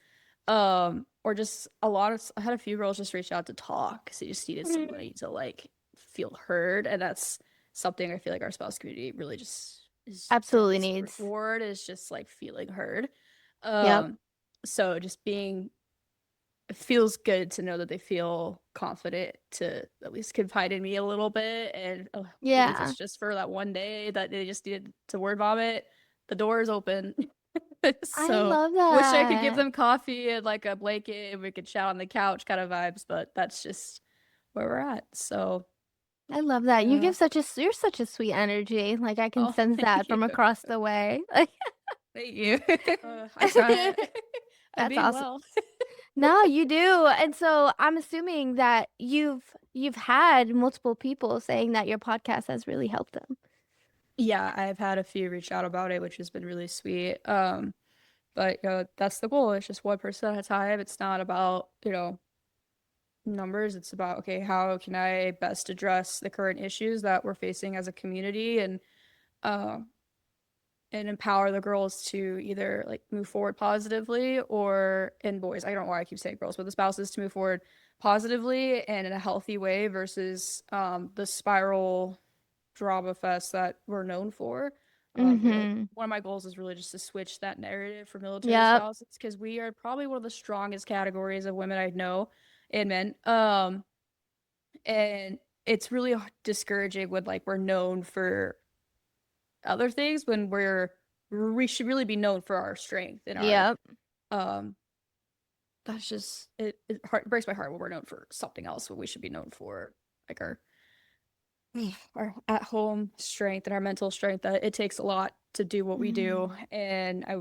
Speaker 2: Or just I had a few girls just reach out to talk because they just needed
Speaker 1: Mm.
Speaker 2: somebody to like feel heard, and that's something I feel like our spouse community really just is
Speaker 1: Absolutely
Speaker 2: desperate
Speaker 1: needs.
Speaker 2: for, is just like feeling heard.
Speaker 1: Yep.
Speaker 2: Um, so just being it feels good to know that they feel confident to at least confide in me a little bit, and even if it's
Speaker 1: Yeah.
Speaker 2: just for that one day that they just needed to word vomit, the door is open.
Speaker 1: I
Speaker 2: So
Speaker 1: love
Speaker 2: wish I could give
Speaker 1: that.
Speaker 2: them coffee and like a blanket and we could chat on the couch kind of vibes, but that's just where we're at. So
Speaker 1: I love that. You
Speaker 2: yeah.
Speaker 1: give such a you're such a sweet energy. Like I can
Speaker 2: Oh,
Speaker 1: sense
Speaker 2: thank
Speaker 1: that
Speaker 2: you.
Speaker 1: from across the way. Like
Speaker 2: Thank you. I try. I
Speaker 1: that's
Speaker 2: mean
Speaker 1: awesome.
Speaker 2: well.
Speaker 1: No, you do. And so I'm assuming that you've had multiple people saying that your podcast has really helped them.
Speaker 2: Yeah, I've had a few reach out about it, which has been really sweet. But that's the goal. It's just one person at a time. It's not about, numbers. It's about, okay, how can I best address the current issues that we're facing as a community, um and empower the girls to either like move forward positively, or in boys, I don't know why I keep saying girls, but the spouses to move forward positively and in a healthy way versus the spiral drama fest that we're known for.
Speaker 1: Mhm.
Speaker 2: One of my goals is really just to switch that narrative for military
Speaker 1: Yep.
Speaker 2: spouses because we are probably one of the strongest categories of women I know and men. And it's really discouraging when like we're known for other things when we should really be known for our strength and our
Speaker 1: Yep.
Speaker 2: um that's just it breaks my heart when we're known for something else when we should be known for like our at home strength and our mental strength, that it takes a lot to do what we do.
Speaker 1: Mhm.
Speaker 2: And I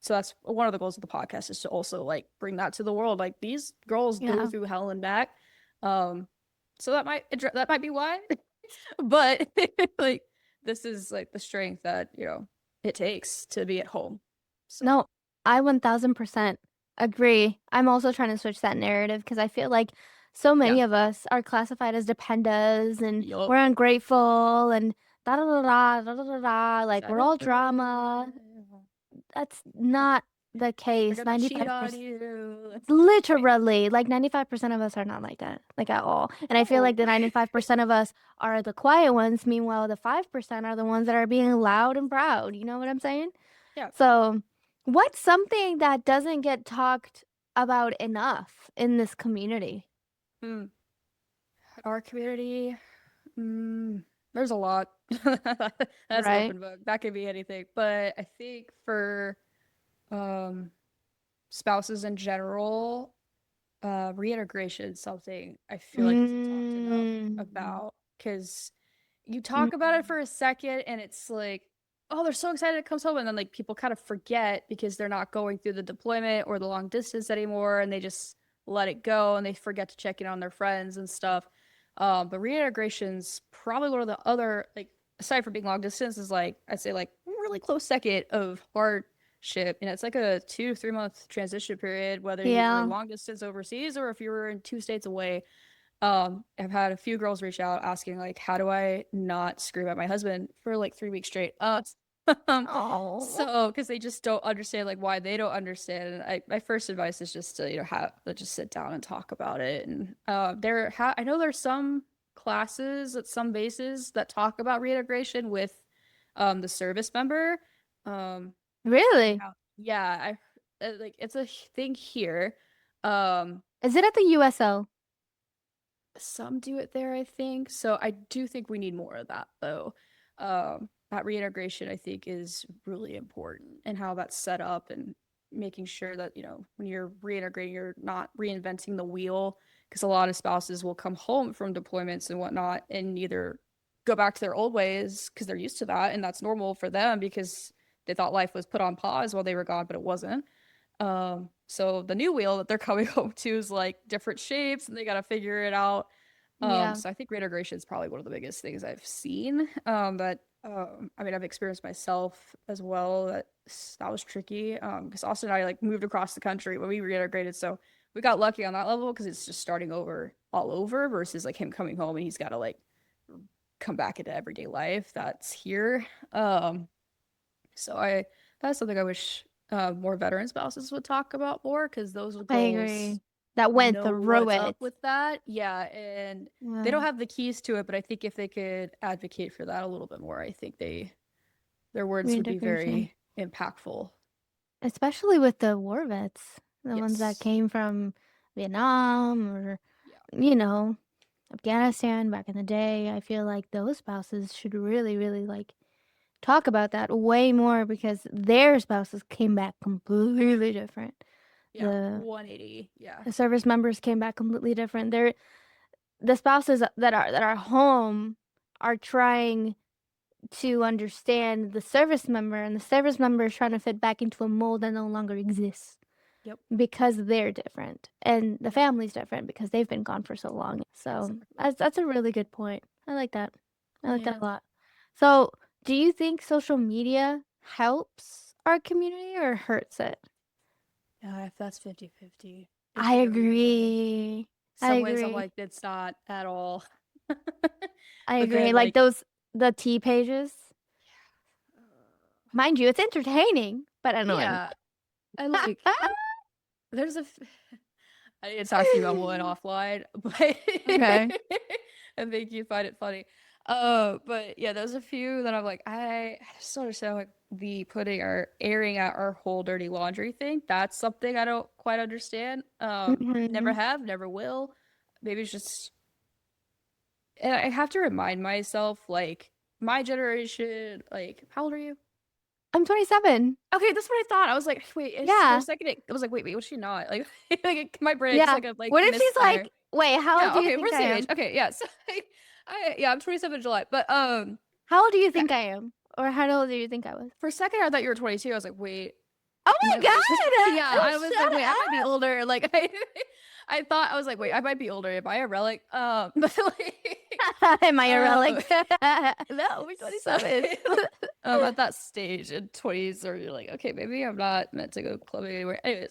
Speaker 2: so that's one of the goals of the podcast, is to also like bring that to the world, like these girls go
Speaker 1: Yeah.
Speaker 2: through hell and back. So that might be why. But like this is like the strength that it takes to be at home. So,
Speaker 1: No, I 1000% agree. I'm also trying to switch that narrative because I feel like so
Speaker 2: yeah.
Speaker 1: many of us are classified as dependas and
Speaker 2: Yup.
Speaker 1: we're ungrateful and da da da da da da da da. Like we're all drama.
Speaker 2: They're
Speaker 1: That's not the case.
Speaker 2: gonna cheat
Speaker 1: 95%.
Speaker 2: on you.
Speaker 1: Literally, like 95% of us are not like that, like at all. And I feel
Speaker 2: Oh.
Speaker 1: like the 95% of us are the quiet ones. Meanwhile, the 5% are the ones that are being loud and proud. You know what I'm saying?
Speaker 2: Yeah.
Speaker 1: So, what's something that doesn't get talked about enough in this community?
Speaker 2: Hmm. Our community, there's a lot. That's an
Speaker 1: Right?
Speaker 2: open book. That could be anything. But I think for um spouses in general, reintegration is something I feel like isn't talked enough
Speaker 1: Mm,
Speaker 2: about because you
Speaker 1: mm,
Speaker 2: talk about it for a second and it's like, oh, they're so excited it comes home, and then like people kind of forget because they're not going through the deployment or the long distance anymore, and they just let it go and they forget to check in on their friends and stuff. But reintegration's probably one of the other, like, aside from being long distance, is like I'd say like really close second of hardship. And it's like a 2 to 3 month transition period, whether you were
Speaker 1: yeah.
Speaker 2: long distance overseas or if you were in 2 states away. I've had a few girls reach out asking like, how do I not scream at my husband for like 3 weeks straight? Um,
Speaker 1: Oh,
Speaker 2: so because they just don't understand like why they don't understand. And my first advice is just to have just sit down and talk about it. And I know there's some classes at some bases that talk about reintegration with the service member. Um,
Speaker 1: really?
Speaker 2: yeah, I like it's a thing here. Um,
Speaker 1: Is it at the USO?
Speaker 2: some do it there, I think. So I do think we need more of that, though. That reintegration, I think, is really important, and how that's set up, and making sure that, when you're reintegrating, you're not reinventing the wheel. Because a lot of spouses will come home from deployments and whatnot and either go back to their old ways because they're used to that, and that's normal for them because they thought life was put on pause while they were gone, but it wasn't. So the new wheel that they're coming home to is like different shapes and they got to figure it out.
Speaker 1: Yeah.
Speaker 2: So I think reintegration is probably one of the biggest things I've seen. I mean, I've experienced myself as well. That was tricky. Because Austin and I like moved across the country when we reintegrated, so we got lucky on that level because it's just starting over all over versus like him coming home and he's got to like come back into everyday life that's here. So that's something I wish more veteran spouses would talk about more because those
Speaker 1: I
Speaker 2: girls
Speaker 1: agree. That went
Speaker 2: know
Speaker 1: through
Speaker 2: what's up
Speaker 1: it.
Speaker 2: with that. Yeah, and they
Speaker 1: Yeah.
Speaker 2: don't have the keys to it, but I think if they could advocate for that a little bit more, I think their words would be
Speaker 1: Reintegration.
Speaker 2: very impactful.
Speaker 1: Especially with the war vets, the ones that
Speaker 2: Yes.
Speaker 1: came from Vietnam or,
Speaker 2: Yeah.
Speaker 1: you know, Afghanistan back in the day. I feel like those spouses should really, really like talk about that way more because their spouses came back completely different.
Speaker 2: Yeah.
Speaker 1: The
Speaker 2: 180. Yeah.
Speaker 1: the service members came back completely different. The spouses that are home are trying to understand the service member, and the service member is trying to fit back into a mold that no longer exists
Speaker 2: Yep.
Speaker 1: because they're different, and the
Speaker 2: Yep.
Speaker 1: family's different because they've been gone for so long. So
Speaker 2: Exactly.
Speaker 1: that's a really good point. I like that. I like that
Speaker 2: Yeah.
Speaker 1: a lot. So, do you think social media helps our community or hurts it?
Speaker 2: Yeah, if that's 50-50, it's
Speaker 1: I
Speaker 2: very either way.
Speaker 1: agree. I
Speaker 2: Some ways I'm
Speaker 1: agree.
Speaker 2: like, it's not at all.
Speaker 1: I
Speaker 2: But then
Speaker 1: agree. Like
Speaker 2: like,
Speaker 1: the tea pages. Mind you, it's entertaining, but annoying.
Speaker 2: yeah, I like there's I need to talk to you about one offline, but
Speaker 1: Okay.
Speaker 2: I think you find it funny. But yeah, there's a few that I'm like, I just don't understand like the putting our airing out our whole dirty laundry thing. That's something I don't quite understand. Never
Speaker 1: Mhm.
Speaker 2: have, never will. Maybe it's just, and I have to remind myself, like, my generation, like, how old are you?
Speaker 1: I'm 27.
Speaker 2: Okay, that's what I thought. I was like, wait, for a
Speaker 1: Yeah.
Speaker 2: second, I was like, wait, was she not? Like, like my brain just
Speaker 1: Yeah.
Speaker 2: like
Speaker 1: What if she's
Speaker 2: misfire.
Speaker 1: like, wait, how old
Speaker 2: Yeah,
Speaker 1: do you
Speaker 2: okay, we're
Speaker 1: think
Speaker 2: the
Speaker 1: I
Speaker 2: same age.
Speaker 1: am?
Speaker 2: Okay, yeah. So yeah, I'm 27 in July. But
Speaker 1: How old do you
Speaker 2: yeah,
Speaker 1: think I am? Or how old do you think I was?
Speaker 2: for a second I thought you were 22. I was like, wait,
Speaker 1: Oh
Speaker 2: am I
Speaker 1: my
Speaker 2: wait?
Speaker 1: God!
Speaker 2: Yeah, I was like,
Speaker 1: Shut
Speaker 2: wait, I might be
Speaker 1: up!
Speaker 2: older. Like I thought I was like, wait, I might be older. Am I a relic? But like
Speaker 1: Am I a
Speaker 2: Um,
Speaker 1: relic? No, we're
Speaker 2: so
Speaker 1: 27.
Speaker 2: at that stage in 20s, or you're like, okay, maybe I'm not meant to go clubbing anywhere. Anyways,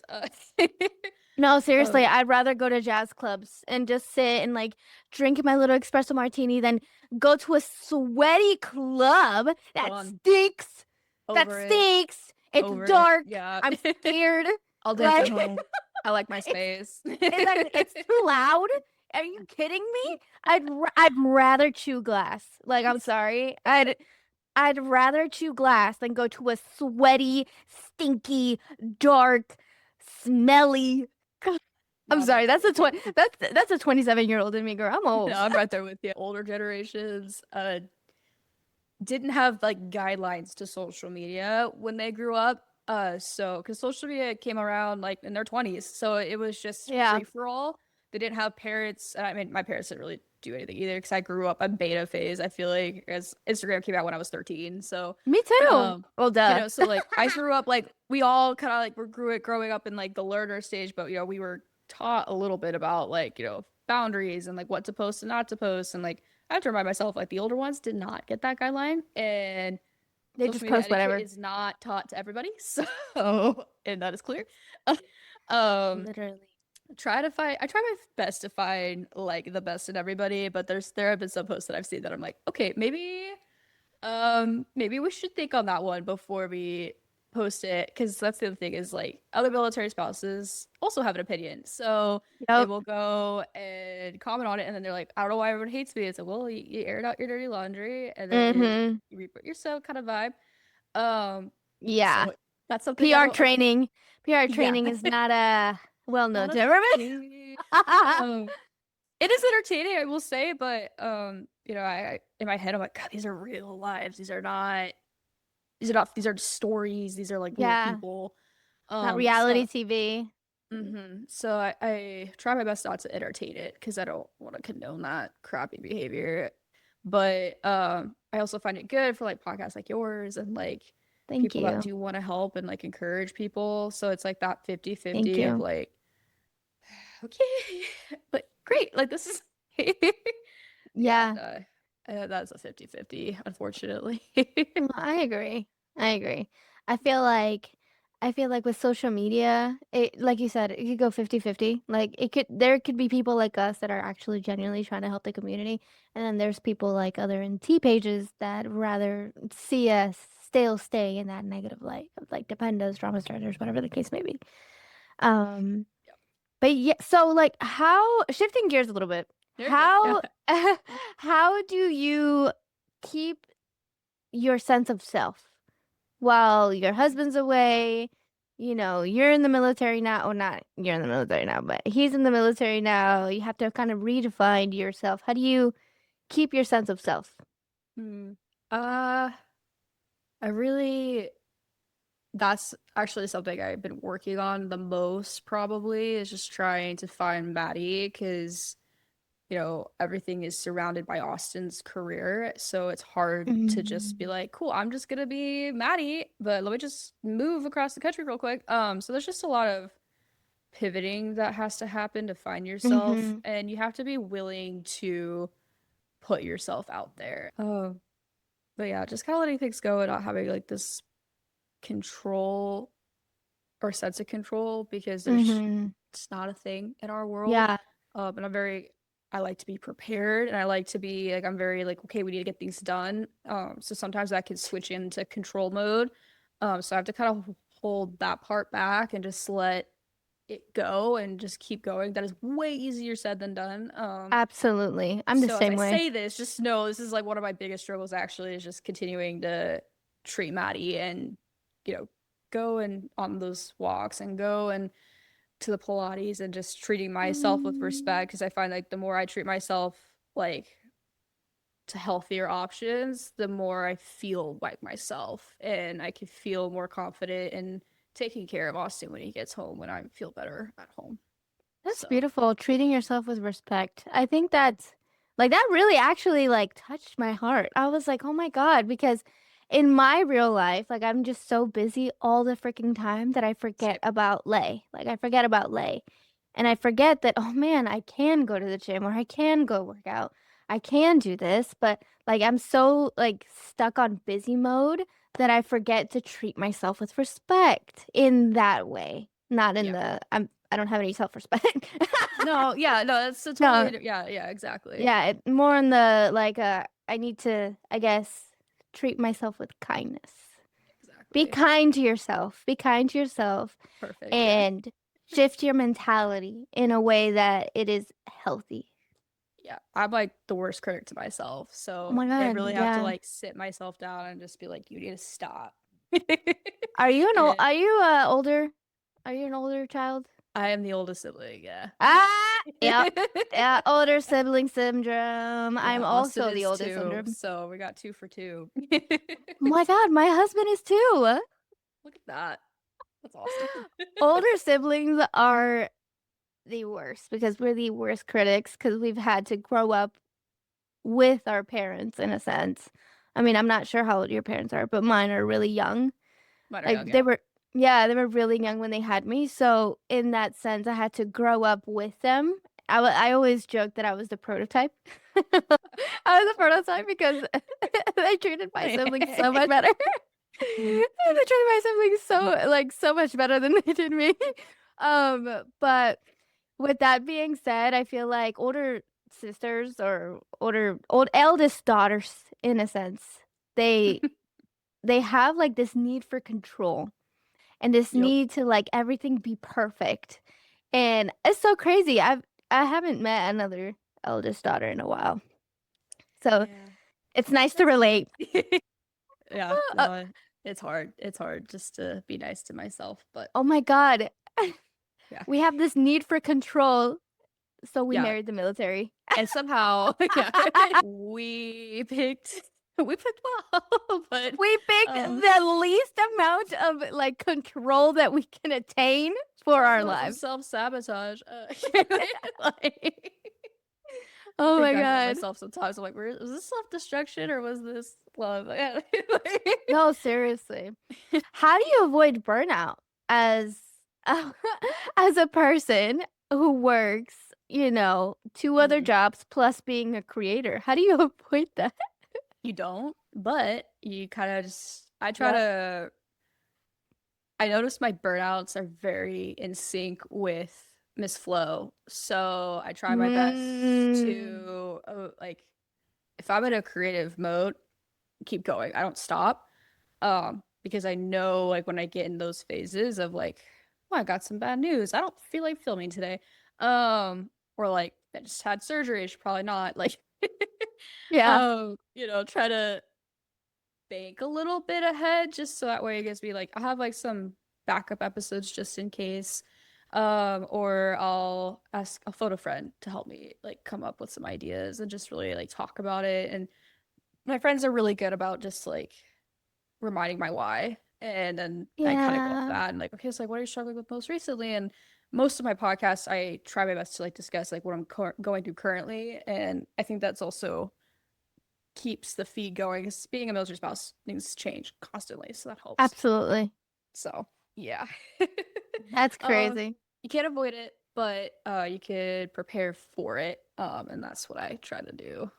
Speaker 1: No, seriously,
Speaker 2: um,
Speaker 1: I'd rather go to jazz clubs and just sit and like drink my little espresso martini than go to a sweaty club that
Speaker 2: done,
Speaker 1: stinks. That
Speaker 2: over it,
Speaker 1: stinks. It's
Speaker 2: over it.
Speaker 1: dark.
Speaker 2: Yeah,
Speaker 1: I'm scared.
Speaker 2: I'll dance at
Speaker 1: Like
Speaker 2: home. I like my
Speaker 1: it's
Speaker 2: space.
Speaker 1: exactly, it's too loud. Are you kidding me? I'd rather chew glass. Like I'm sorry. I'd rather chew glass than go to a sweaty, stinky, dark, smelly.
Speaker 2: No,
Speaker 1: I'm
Speaker 2: I'm right
Speaker 1: sorry.
Speaker 2: there
Speaker 1: That's a
Speaker 2: with you.
Speaker 1: 27-year-old in me, girl. I'm
Speaker 2: No,
Speaker 1: old.
Speaker 2: I'm right there with you. Older generations didn't have like guidelines to social media when they grew up. So because social media came around like in their 20s, so it was just
Speaker 1: Yeah,
Speaker 2: free for all. They didn't have parents. I mean, my parents didn't really do anything either because I grew up on beta phase. I feel like as Instagram came out when I was 13, so
Speaker 1: me too.
Speaker 2: um,
Speaker 1: Well, duh.
Speaker 2: so like I grew up like we all kind of like were growing up in like the learner stage, but we were taught a little bit about like boundaries and like what to post and not to post, and like I have to remind myself, like the older ones did not get that guideline, and
Speaker 1: They
Speaker 2: social
Speaker 1: just
Speaker 2: media
Speaker 1: post
Speaker 2: etiquette
Speaker 1: whatever.
Speaker 2: is not taught to everybody. So, and that is clear. um,
Speaker 1: Literally.
Speaker 2: I try my best to find like the best in everybody, but there have been some posts that I've seen that I'm like, okay, maybe we should think on that one before we post it, because that's the other thing is like other military spouses also have an opinion. So they
Speaker 1: Yep.
Speaker 2: will go and comment on it, and then they're like, I don't know why everyone hates me. It's like, well, you aired out your dirty laundry, and then
Speaker 1: Mm-hmm.
Speaker 2: you reap what you sow kind of vibe. Um,
Speaker 1: Yeah.
Speaker 2: so that's something I
Speaker 1: PR
Speaker 2: don't.
Speaker 1: training. PR
Speaker 2: Yeah,
Speaker 1: training is not well known
Speaker 2: not
Speaker 1: to
Speaker 2: a
Speaker 1: everybody.
Speaker 2: thing. Um, it is entertaining, I will say, but I in my head I'm like, God, these are real lives. These are stories. These are like real
Speaker 1: Yeah,
Speaker 2: people.
Speaker 1: not
Speaker 2: So
Speaker 1: reality TV.
Speaker 2: so I try my best not to entertain it because I don't want to condone that crappy behavior. But I also find it good for like podcasts like yours and like
Speaker 1: Thank
Speaker 2: people that
Speaker 1: you.
Speaker 2: do want to help and like encourage people. So it's like that
Speaker 1: Thank
Speaker 2: 50-50 of
Speaker 1: you.
Speaker 2: like, okay, but great. Like this is yeah,
Speaker 1: Yeah.
Speaker 2: that's a 50-50, unfortunately.
Speaker 1: Well, I agree. I agree. I feel like I feel like with social media, it like you said, it could go 50-50. Like there could be people like us that are actually genuinely trying to help the community, and then there's people like other NT pages that rather see us still stay in that negative light of like dependas, drama starters, whatever the case may be. Um,
Speaker 2: Yep.
Speaker 1: but yeah, so like how shifting gears a little bit,
Speaker 2: There you go. Yeah.
Speaker 1: how how do you keep your sense of self while your husband's away? You know, you're in the military now, or not you're in the military now, but he's in the military now. You have to kind of redefine yourself. How do you keep your sense of self?
Speaker 2: Hmm. Uh, I really, that's actually something I've been working on the most, probably, is just trying to find Maddie because, everything is surrounded by Austin's career. So it's hard to just be
Speaker 1: Mm.
Speaker 2: like, cool, I'm just gonna be Maddie, but let me just move across the country real quick. So there's just a lot of pivoting that has to happen to find yourself,
Speaker 1: Mm-hmm.
Speaker 2: and you have to be willing to put yourself out there. But yeah, just kind of letting things go and not having like this control or sense of control because
Speaker 1: Mm-hmm.
Speaker 2: it's not a thing in our world.
Speaker 1: Yeah,
Speaker 2: And I like to be prepared, and I like to be like, I'm very like, okay, we need to get things done. So sometimes I can switch into control mode. So I have to kind of hold that part back and just let it go and just keep going. That is way easier said than done.
Speaker 1: absolutely. I'm the
Speaker 2: So as I
Speaker 1: same way.
Speaker 2: say this, just know this is like one of my biggest struggles actually, is just continuing to treat Maddie and, you know, go and on those walks and go and to the Pilates and just treating myself with
Speaker 1: Mm.
Speaker 2: respect, because I find like the more I treat myself like to healthier options, the more I feel like myself and I can feel more confident in taking care of Austin when he gets home, when I feel better at home.
Speaker 1: That's
Speaker 2: So,
Speaker 1: beautiful. Treating yourself with respect. I think that's like that really actually like touched my heart. I was like, "Oh my God," because in my real life, like I'm just so busy all the freaking time that I forget
Speaker 2: same.
Speaker 1: about Lay. Like I forget about Lay. And I forget that, oh man, I can go to the gym or I can go work out. I can do this, but like I'm so like stuck on busy mode that I forget to treat myself with respect in that way. Not in
Speaker 2: Yeah.
Speaker 1: the I don't have any self-respect.
Speaker 2: No, yeah, no, that's a
Speaker 1: No,
Speaker 2: totally, yeah, yeah, exactly.
Speaker 1: yeah, more in the like I need to, I guess, treat myself with kindness. Be
Speaker 2: Exactly.
Speaker 1: kind to yourself. Be kind to yourself
Speaker 2: Perfect. Yeah.
Speaker 1: and shift your mentality in a way that it is healthy.
Speaker 2: Yeah. I'm like the worst critic to myself.
Speaker 1: Oh
Speaker 2: So
Speaker 1: my
Speaker 2: I
Speaker 1: God,
Speaker 2: really have to
Speaker 1: yeah.
Speaker 2: like sit myself down and just be like, you need to stop. And
Speaker 1: Are you older? Are you an older child?
Speaker 2: I am the oldest sibling, yeah.
Speaker 1: Yep. Yeah, older sibling syndrome. I'm
Speaker 2: Yeah, Austin
Speaker 1: also the
Speaker 2: is
Speaker 1: oldest
Speaker 2: two,
Speaker 1: syndrome.
Speaker 2: so we got 2 for 2.
Speaker 1: Oh my God, my husband is too.
Speaker 2: Look at that. That's awesome.
Speaker 1: Older siblings are the worst because we're the worst critics because we've had to grow up with our parents in a sense. I mean, I'm not sure how old your parents are, but mine are really young.
Speaker 2: Mine are young,
Speaker 1: Like
Speaker 2: yeah.
Speaker 1: yeah, they were really young when they had me. So in that sense, I had to grow up with them. I always joke that I was the prototype. I was the prototype because they treated my siblings so much better. They treated my siblings so much better than they did me. But with that being said, I feel like older sisters or old eldest daughters, in a sense, they they have like this need for control and this
Speaker 2: Yep.
Speaker 1: need to like everything be perfect. And it's so crazy. I haven't met another eldest daughter in a while. So
Speaker 2: Yeah.
Speaker 1: it's nice to
Speaker 2: That's
Speaker 1: relate.
Speaker 2: good. Yeah,
Speaker 1: Uh,
Speaker 2: no, it's hard. It's hard just to be nice to myself, but
Speaker 1: oh my God.
Speaker 2: yeah.
Speaker 1: We have this need for control, so we
Speaker 2: Yeah.
Speaker 1: married the military.
Speaker 2: And somehow, yeah, we picked well, but
Speaker 1: We picked
Speaker 2: um
Speaker 1: the least amount of like control that we can attain for our
Speaker 2: also some
Speaker 1: lives.
Speaker 2: self-sabotage. Like, I
Speaker 1: Oh
Speaker 2: think
Speaker 1: my
Speaker 2: back about
Speaker 1: God.
Speaker 2: myself sometimes. I'm like, was this self-destruction or was this love? Yeah.
Speaker 1: No, seriously. How do you avoid burnout as as a person who works, two other
Speaker 2: Mhm.
Speaker 1: jobs plus being a creator? How do you avoid that?
Speaker 2: You don't, but you kind of just,
Speaker 1: Yeah.
Speaker 2: I notice my burnouts are very in sync with Miss Flow. So I try my best
Speaker 1: Mm.
Speaker 2: to, like, if I'm in a creative mode, keep going. I don't stop. Because I know, like, when I get in those phases of like, oh, I got some bad news. I don't feel like filming today. Or like, I just had surgery. I should probably not. Like,
Speaker 1: Yeah.
Speaker 2: try to bank a little bit ahead just so that way it gives me like I have like some backup episodes just in case. Or I'll ask a photo friend to help me like come up with some ideas and just really like talk about it. And my friends are really good about just like reminding my why. And then I kind of go off
Speaker 1: Yeah.
Speaker 2: that and like, okay, so like what are you struggling with most recently? And most of my podcasts, I try my best to like discuss like what I'm going through currently. And I think that's also keeps the feed going. 'Cause being a military spouse, things change constantly, so that helps.
Speaker 1: Absolutely.
Speaker 2: So yeah,
Speaker 1: That's
Speaker 2: uh,
Speaker 1: crazy.
Speaker 2: you can't avoid it, but you could prepare for it. And that's what I try to do.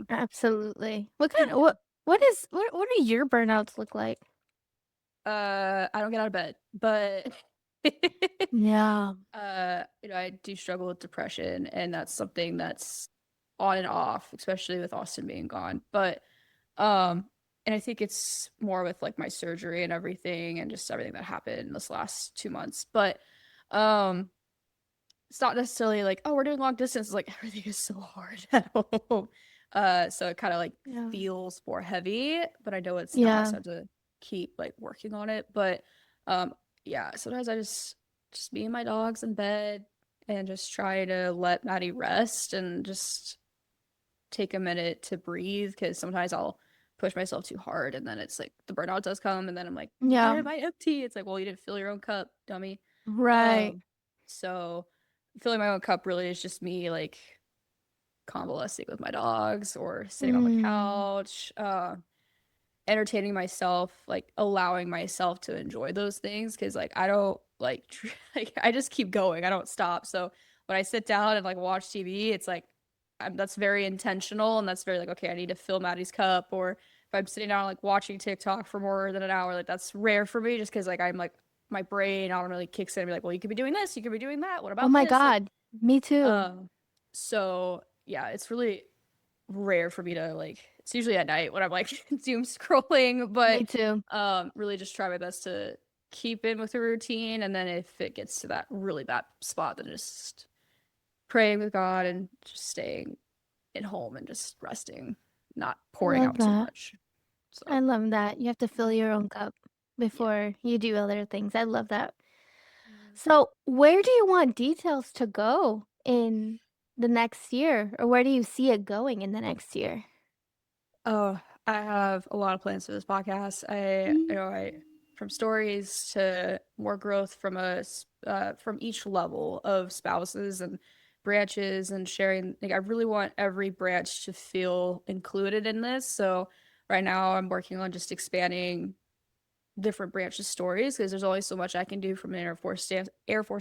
Speaker 1: Absolutely. What kind of
Speaker 2: Yeah.
Speaker 1: what do your burnouts look like?
Speaker 2: I don't get out of bed, but
Speaker 1: Yeah.
Speaker 2: I do struggle with depression, and that's something that's on and off, especially with Austin being gone. But Um, and I think it's more with like my surgery and everything and just everything that happened in this last 2 months. But um it's not necessarily like, oh, we're doing long distance. It's like everything is so hard at home. So it kind of like
Speaker 1: Yeah.
Speaker 2: feels more heavy, but I know it's not,
Speaker 1: Yeah.
Speaker 2: so I have to keep like working on it. But um yeah, sometimes I just me and my dogs in bed and just try to let Maddie rest and just take a minute to breathe because sometimes I'll push myself too hard and then it's like the burnout does come and then I'm like, why
Speaker 1: Yeah.
Speaker 2: am I empty? It's like, well, you didn't fill your own cup, dummy.
Speaker 1: Right.
Speaker 2: So filling my own cup really is just me like convalescing with my dogs or sitting on the
Speaker 1: Mm.
Speaker 2: couch, entertaining myself, like allowing myself to enjoy those things because like I don't like like I just keep going. I don't stop. So when I sit down and like watch TV, it's like that's very intentional, and that's very like, okay, I need to fill Maddie's cup. Or if I'm sitting down like watching TikTok for more than an hour, like that's rare for me, just because like I'm like my brain automatically kicks in and be like, well, you could be doing this, you could be doing that. What
Speaker 1: Oh
Speaker 2: about
Speaker 1: my
Speaker 2: this? Like,
Speaker 1: God. Me too.
Speaker 2: um, so yeah, it's really rare for me to like. It's usually at night when I'm like doom scrolling,
Speaker 1: Me
Speaker 2: but
Speaker 1: too.
Speaker 2: really just try my best to keep in with the routine, and then if it gets to that really bad spot, then just praying with God and just staying in home and just resting, not
Speaker 1: I
Speaker 2: pouring
Speaker 1: love
Speaker 2: out too
Speaker 1: that.
Speaker 2: much.
Speaker 1: I
Speaker 2: So
Speaker 1: love that. You have to fill your own cup
Speaker 2: yeah.
Speaker 1: before you do other things. I love that.
Speaker 2: Yeah.
Speaker 1: So, where do you want details to go in the next year, or where do you see it going in the next year?
Speaker 2: Oh, I have a lot of plans for this podcast. I from stories to more growth from from each level of spouses and branches and sharing. Like I really want every branch to feel included in this. So right now I'm working on just expanding different branches stories because there's only so much I can do from an Air Force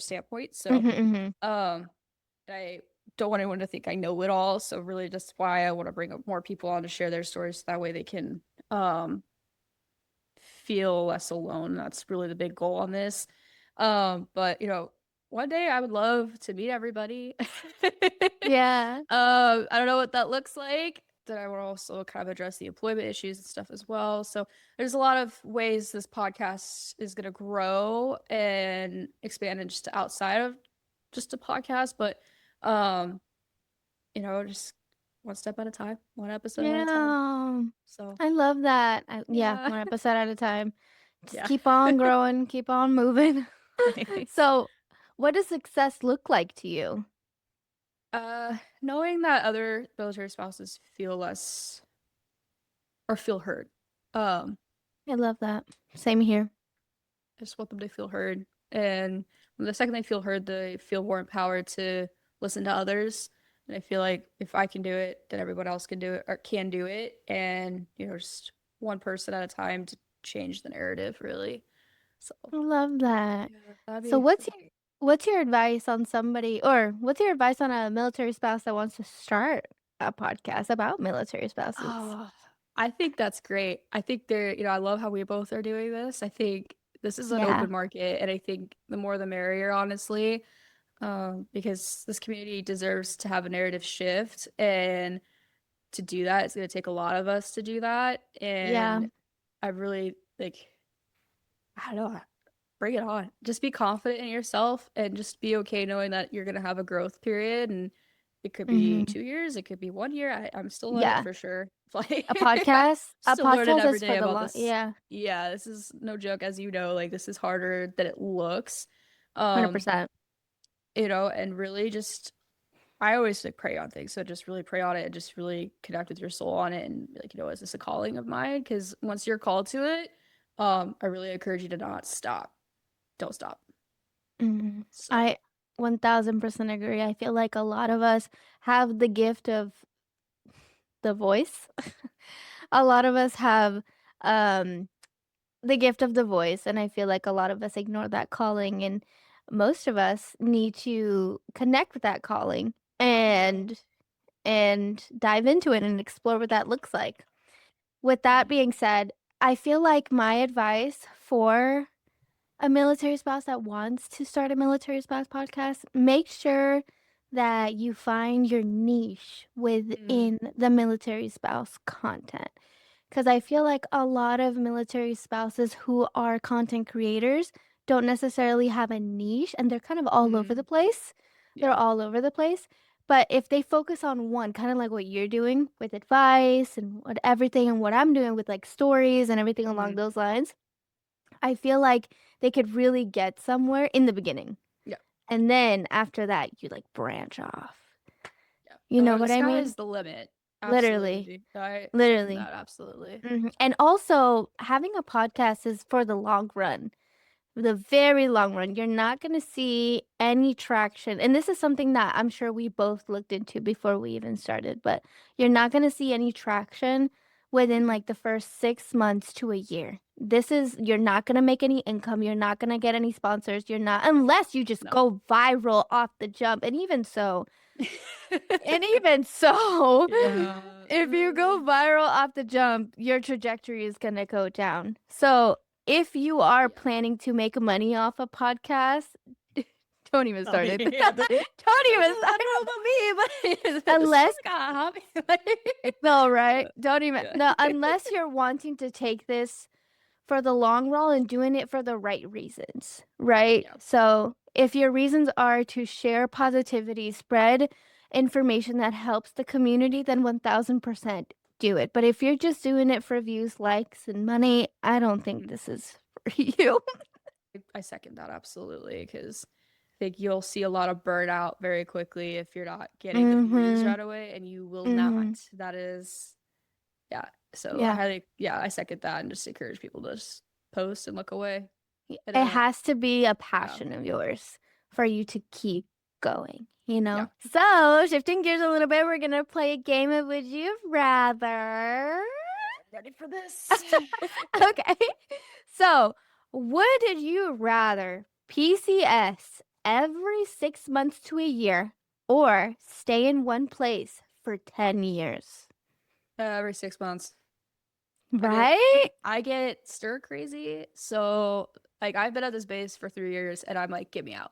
Speaker 2: standpoint. So
Speaker 1: Mm-hmm.
Speaker 2: um I don't want anyone to think I know it all. So really just why I want to bring up more people on to share their stories so that way they can um feel less alone. That's really the big goal on this. But one day I would love to meet everybody.
Speaker 1: Yeah.
Speaker 2: I don't know what that looks like. Then I want to also kind of address the employment issues and stuff as well. So there's a lot of ways this podcast is going to grow and expand and just outside of just a podcast, but um, just one step at a time, one episode at a time.
Speaker 1: Yeah.
Speaker 2: So
Speaker 1: I love that. Yeah,
Speaker 2: yeah,
Speaker 1: one episode at a time. Just
Speaker 2: yeah.
Speaker 1: keep on growing, keep on moving.
Speaker 2: Thanks.
Speaker 1: So, what does success look like to you?
Speaker 2: Knowing that other military spouses feel less or feel heard. Um,
Speaker 1: I love that. Same here.
Speaker 2: I just want them to feel heard. And the second they feel heard, they feel more empowered to listen to others. And I feel like if I can do it, then everyone else can do it or can do it. And, just one person at a time to change the narrative, really. So,
Speaker 1: I love that.
Speaker 2: yeah, that'd
Speaker 1: So,
Speaker 2: be
Speaker 1: what's your advice on somebody, or what's your advice on a military spouse that wants to start a podcast about military spouses?
Speaker 2: oh, I think that's great. I think I love how we both are doing this. I think this is an
Speaker 1: Yeah.
Speaker 2: open market, and I think the more the merrier, honestly, because this community deserves to have a narrative shift, and to do that, it's going to take a lot of us to do that.
Speaker 1: Yeah.
Speaker 2: And I really I don't know, bring it on. Just be confident in yourself and just be okay knowing that you're going to have a growth period, and it could be
Speaker 1: Mhm.
Speaker 2: 2 years, it could be 1 year. I'm still learning
Speaker 1: Yeah.
Speaker 2: for sure. Like
Speaker 1: A
Speaker 2: I'm
Speaker 1: podcast? A
Speaker 2: still learning
Speaker 1: podcast
Speaker 2: every
Speaker 1: is
Speaker 2: day
Speaker 1: for the
Speaker 2: about
Speaker 1: long,
Speaker 2: this.
Speaker 1: yeah,
Speaker 2: Yeah, this is no joke, as you know, like this is harder than it looks. Um,
Speaker 1: 100%.
Speaker 2: and really just I always like pray on things. So just really pray on it and just really connect with your soul on it and be like, is this a calling of mine? Because once you're called to it, I really encourage you to not stop. Don't stop.
Speaker 1: Mhm.
Speaker 2: So
Speaker 1: I 1000% agree. I feel like a lot of us have the gift of the voice. A lot of us have um the gift of the voice, and I feel like a lot of us ignore that calling, and most of us need to connect with that calling
Speaker 2: yeah.
Speaker 1: and dive into it and explore what that looks like. With that
Speaker 2: Mhm.
Speaker 1: being said, I feel like my advice for a military spouse that wants to start a military spouse podcast, make sure that you find your niche
Speaker 2: Mhm.
Speaker 1: within the military spouse content. Because I feel like a lot of military spouses who are content creators don't necessarily have a niche and they're kind of all over the
Speaker 2: Mhm.
Speaker 1: place. They're
Speaker 2: Yeah.
Speaker 1: all over the place. But if they focus on one, kind of like what you're doing with advice and what everything and what I'm doing with like stories and everything along
Speaker 2: Mhm.
Speaker 1: those lines, I feel like they could really get somewhere in the beginning.
Speaker 2: Yeah.
Speaker 1: And then after that, you like branch off.
Speaker 2: Yeah.
Speaker 1: You know
Speaker 2: The
Speaker 1: what I
Speaker 2: sky
Speaker 1: mean?
Speaker 2: is the limit.
Speaker 1: Literally.
Speaker 2: Absolutely. I second
Speaker 1: Literally.
Speaker 2: that absolutely.
Speaker 1: And also, having a podcast is for the long run. The very long run. You're not going to see any traction. And this is something that I'm sure we both looked into before we even started, but you're not going to see any traction within
Speaker 2: Mhm.
Speaker 1: like the first 6 months to a year. You're not going to make any income. You're not going to get any sponsors. You're not, unless you just
Speaker 2: No.
Speaker 1: go viral off the jump. And even so, And even so,
Speaker 2: Yeah.
Speaker 1: if you go viral off the jump, your trajectory is gonna go down. So if you are
Speaker 2: Yeah.
Speaker 1: planning to make money off a podcast, don't even
Speaker 2: I
Speaker 1: start
Speaker 2: mean,
Speaker 1: it.
Speaker 2: yeah,
Speaker 1: Don't even
Speaker 2: I
Speaker 1: start.
Speaker 2: don't know about me, but this
Speaker 1: Unless
Speaker 2: is like a hobby. Like,
Speaker 1: no, right? Don't even
Speaker 2: yeah.
Speaker 1: no, unless you're wanting to take this for the long run and doing it for the right reasons, right?
Speaker 2: Yeah.
Speaker 1: So, if your reasons are to share positivity, spread information that helps the community, then 1000% do it. But if you're just doing it for views, likes, and money, I don't think
Speaker 2: Mhm.
Speaker 1: this is for you.
Speaker 2: I second that absolutely because I think you'll see a lot of burnout very quickly if you're not getting the views
Speaker 1: Mm-hmm.
Speaker 2: right away, and you will not.
Speaker 1: Mm-hmm.
Speaker 2: That is, yeah. So I
Speaker 1: Yeah.
Speaker 2: highly, yeah, I second that and just encourage people to just post and look away. And
Speaker 1: It has to be a
Speaker 2: yeah,
Speaker 1: passion of yours for you to keep going, you
Speaker 2: yeah.
Speaker 1: know? So, shifting gears a little bit, we're going to play a game of Would You Rather.
Speaker 2: Ready for this?
Speaker 1: Okay. So, would you rather PCS every 6 months to a year or stay in one place for 10 years?
Speaker 2: Every 6 months. I get
Speaker 1: Right?
Speaker 2: I get stir crazy. So like I've been at this base for 3 years and I'm like, get me out.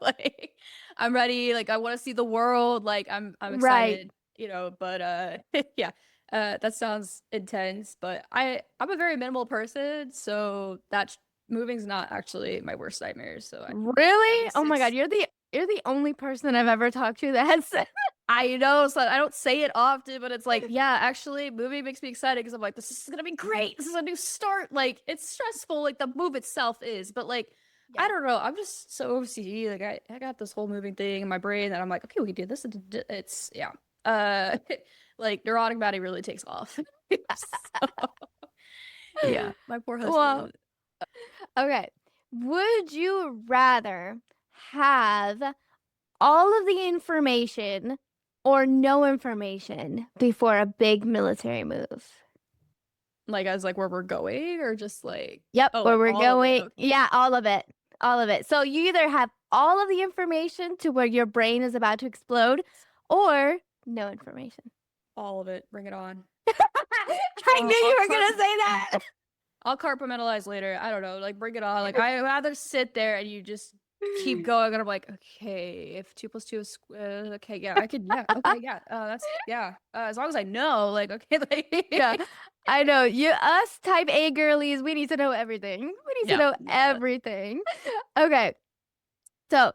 Speaker 2: Like I'm ready. Like I want to see the world. Like I'm
Speaker 1: Right.
Speaker 2: excited, but yeah. That sounds intense, but I'm a very minimal person, so moving's not actually my worst nightmare. So I can every
Speaker 1: Really? Oh my God,
Speaker 2: six
Speaker 1: you're the only person I've ever talked to that has said.
Speaker 2: I know, so I don't say it often, but it's like, yeah, actually, movie makes me excited because I'm like, this is gonna be great. This is a new start. Like, it's stressful, like the move itself is, but like, I
Speaker 1: Yeah.
Speaker 2: don't know. I'm just so OCD. Like, I got this whole moving thing in my brain that I'm like, okay, we can do this. It's yeah. Uh, like neurotic Maddie really takes off. So, yeah, my poor
Speaker 1: Well,
Speaker 2: husband.
Speaker 1: okay. Would you rather have all of the information or no information before a big military move?
Speaker 2: Like, as like where we're going, or just like,
Speaker 1: Yep,
Speaker 2: oh,
Speaker 1: where
Speaker 2: like
Speaker 1: we're
Speaker 2: all of it.
Speaker 1: going.
Speaker 2: Okay,
Speaker 1: Yeah, all of it. All of it. So you either have all of the information to where your brain is about to explode or no information.
Speaker 2: all of it. Bring it on.
Speaker 1: I knew
Speaker 2: I'll
Speaker 1: you were
Speaker 2: cart
Speaker 1: going to say that.
Speaker 2: I'll compartmentalize later. I don't know. Like, bring it on. Like, I'd rather sit there and you just keep going. And I'm like, okay, if 2 + 2 is okay, yeah, I could, yeah, okay, yeah. That's, yeah. As long as I know, like, okay,
Speaker 1: Yeah,
Speaker 2: like,
Speaker 1: I know. Us type A girlies, we need to know everything. We need to
Speaker 2: yeah,
Speaker 1: know
Speaker 2: yeah.
Speaker 1: everything. Okay. So,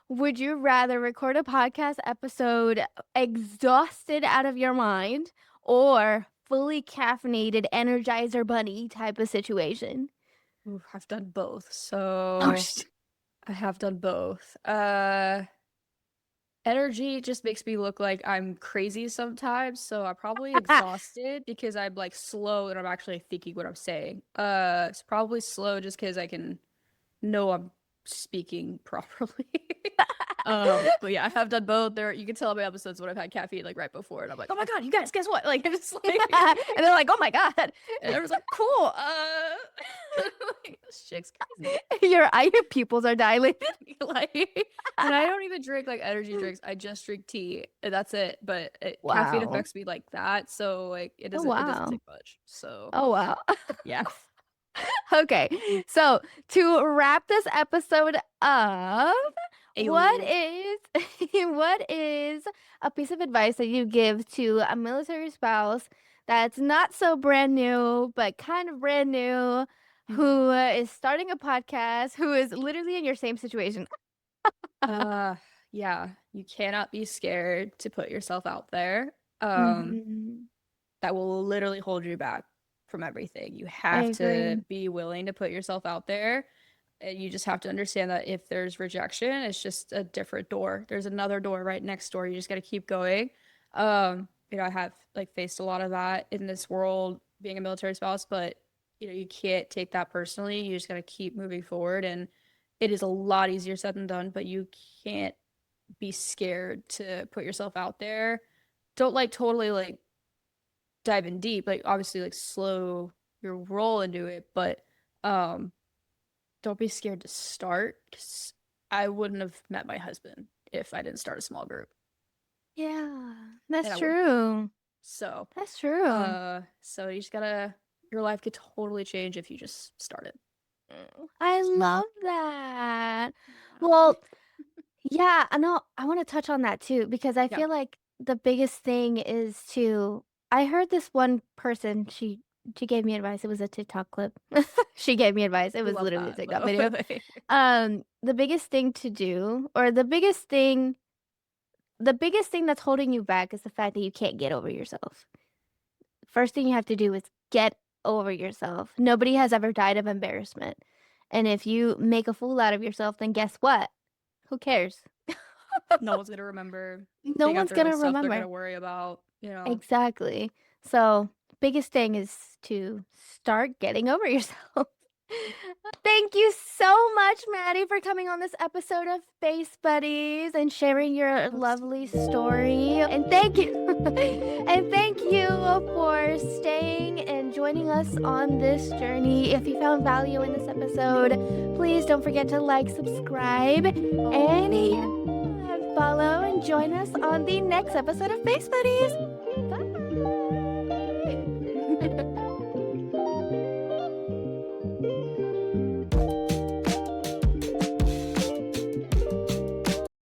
Speaker 1: would you rather record a podcast episode exhausted out of your mind or fully caffeinated Energizer Bunny type of situation?
Speaker 2: Ooh, I've done both.
Speaker 1: Oh,
Speaker 2: So I have done both. Energy just makes me look like I'm crazy sometimes, so I'm probably exhausted because I'm like slow and I'm actually thinking what I'm saying. It's probably slow just because I can know I'm speaking properly. But yeah, I have done both. There, you can tell in my episodes when I've had caffeine like right before, and I'm like, oh my god, you guys, guess what? Like, I'm just like,
Speaker 1: and they're like, "Oh my God,
Speaker 2: and everyone's like, cool. Like, this chick's crazy.
Speaker 1: your pupils are dilated."
Speaker 2: Like, and I don't even drink like energy drinks. I just drink tea, and that's it. But caffeine
Speaker 1: Wow.
Speaker 2: affects me like that, so like
Speaker 1: Oh
Speaker 2: it doesn't
Speaker 1: wow.
Speaker 2: take much. So
Speaker 1: Oh wow.
Speaker 2: yeah.
Speaker 1: Okay. So, to wrap this episode up, what
Speaker 2: Ayo.
Speaker 1: is what is a piece of advice that you give to a military spouse that's not so brand new, but kind of brand new,
Speaker 2: Mhm.
Speaker 1: who is starting a podcast, who is literally in your same situation?
Speaker 2: Uh, yeah, you cannot be scared to put yourself out there. Um,
Speaker 1: Hmm.
Speaker 2: that will literally hold you back from everything. You
Speaker 1: I
Speaker 2: have to
Speaker 1: agree.
Speaker 2: be willing to put yourself out there. And you just have to understand that if there's rejection, it's just a different door. There's another door right next door. You just got to keep going. I have like faced a lot of that in this world being a military spouse, but you can't take that personally. You just got to keep moving forward, and it is a lot easier said than done, but you can't be scared to put yourself out there. Don't like totally like dive in deep, like obviously like slow your roll into it, but um don't be scared to start because I wouldn't have met my husband if I didn't start a small group.
Speaker 1: Yeah,
Speaker 2: And
Speaker 1: that's
Speaker 2: I would.
Speaker 1: true.
Speaker 2: So,
Speaker 1: That's true.
Speaker 2: so you just gotta, your life could totally change if you just start it.
Speaker 1: I love that. Well, yeah, I know. I want to touch on that too because I
Speaker 2: Yeah.
Speaker 1: feel like the biggest thing is to. I heard this one person. She gave me advice. It was a TikTok clip. She gave me advice. It
Speaker 2: We
Speaker 1: was
Speaker 2: love
Speaker 1: literally a
Speaker 2: that,
Speaker 1: TikTok
Speaker 2: though.
Speaker 1: video. The biggest thing to do, or the biggest thing that's holding you back is the fact that you can't get over yourself. First thing you have to do is get over yourself. Nobody has ever died of embarrassment. And if you make a fool out of yourself, then guess what? Who cares?
Speaker 2: No one's gonna remember.
Speaker 1: No
Speaker 2: They got
Speaker 1: one's
Speaker 2: their own
Speaker 1: gonna
Speaker 2: stuff they're
Speaker 1: remember.
Speaker 2: gonna worry about, you know.
Speaker 1: Exactly. So, biggest thing is to start getting over yourself. Thank you so much, Maddie, for coming on this episode of Face Buddies and sharing your lovely story. And thank you. And thank you for staying and joining us on this journey. If you found value in this episode, please don't forget to like, subscribe, and follow and join us on the next episode of Face Buddies.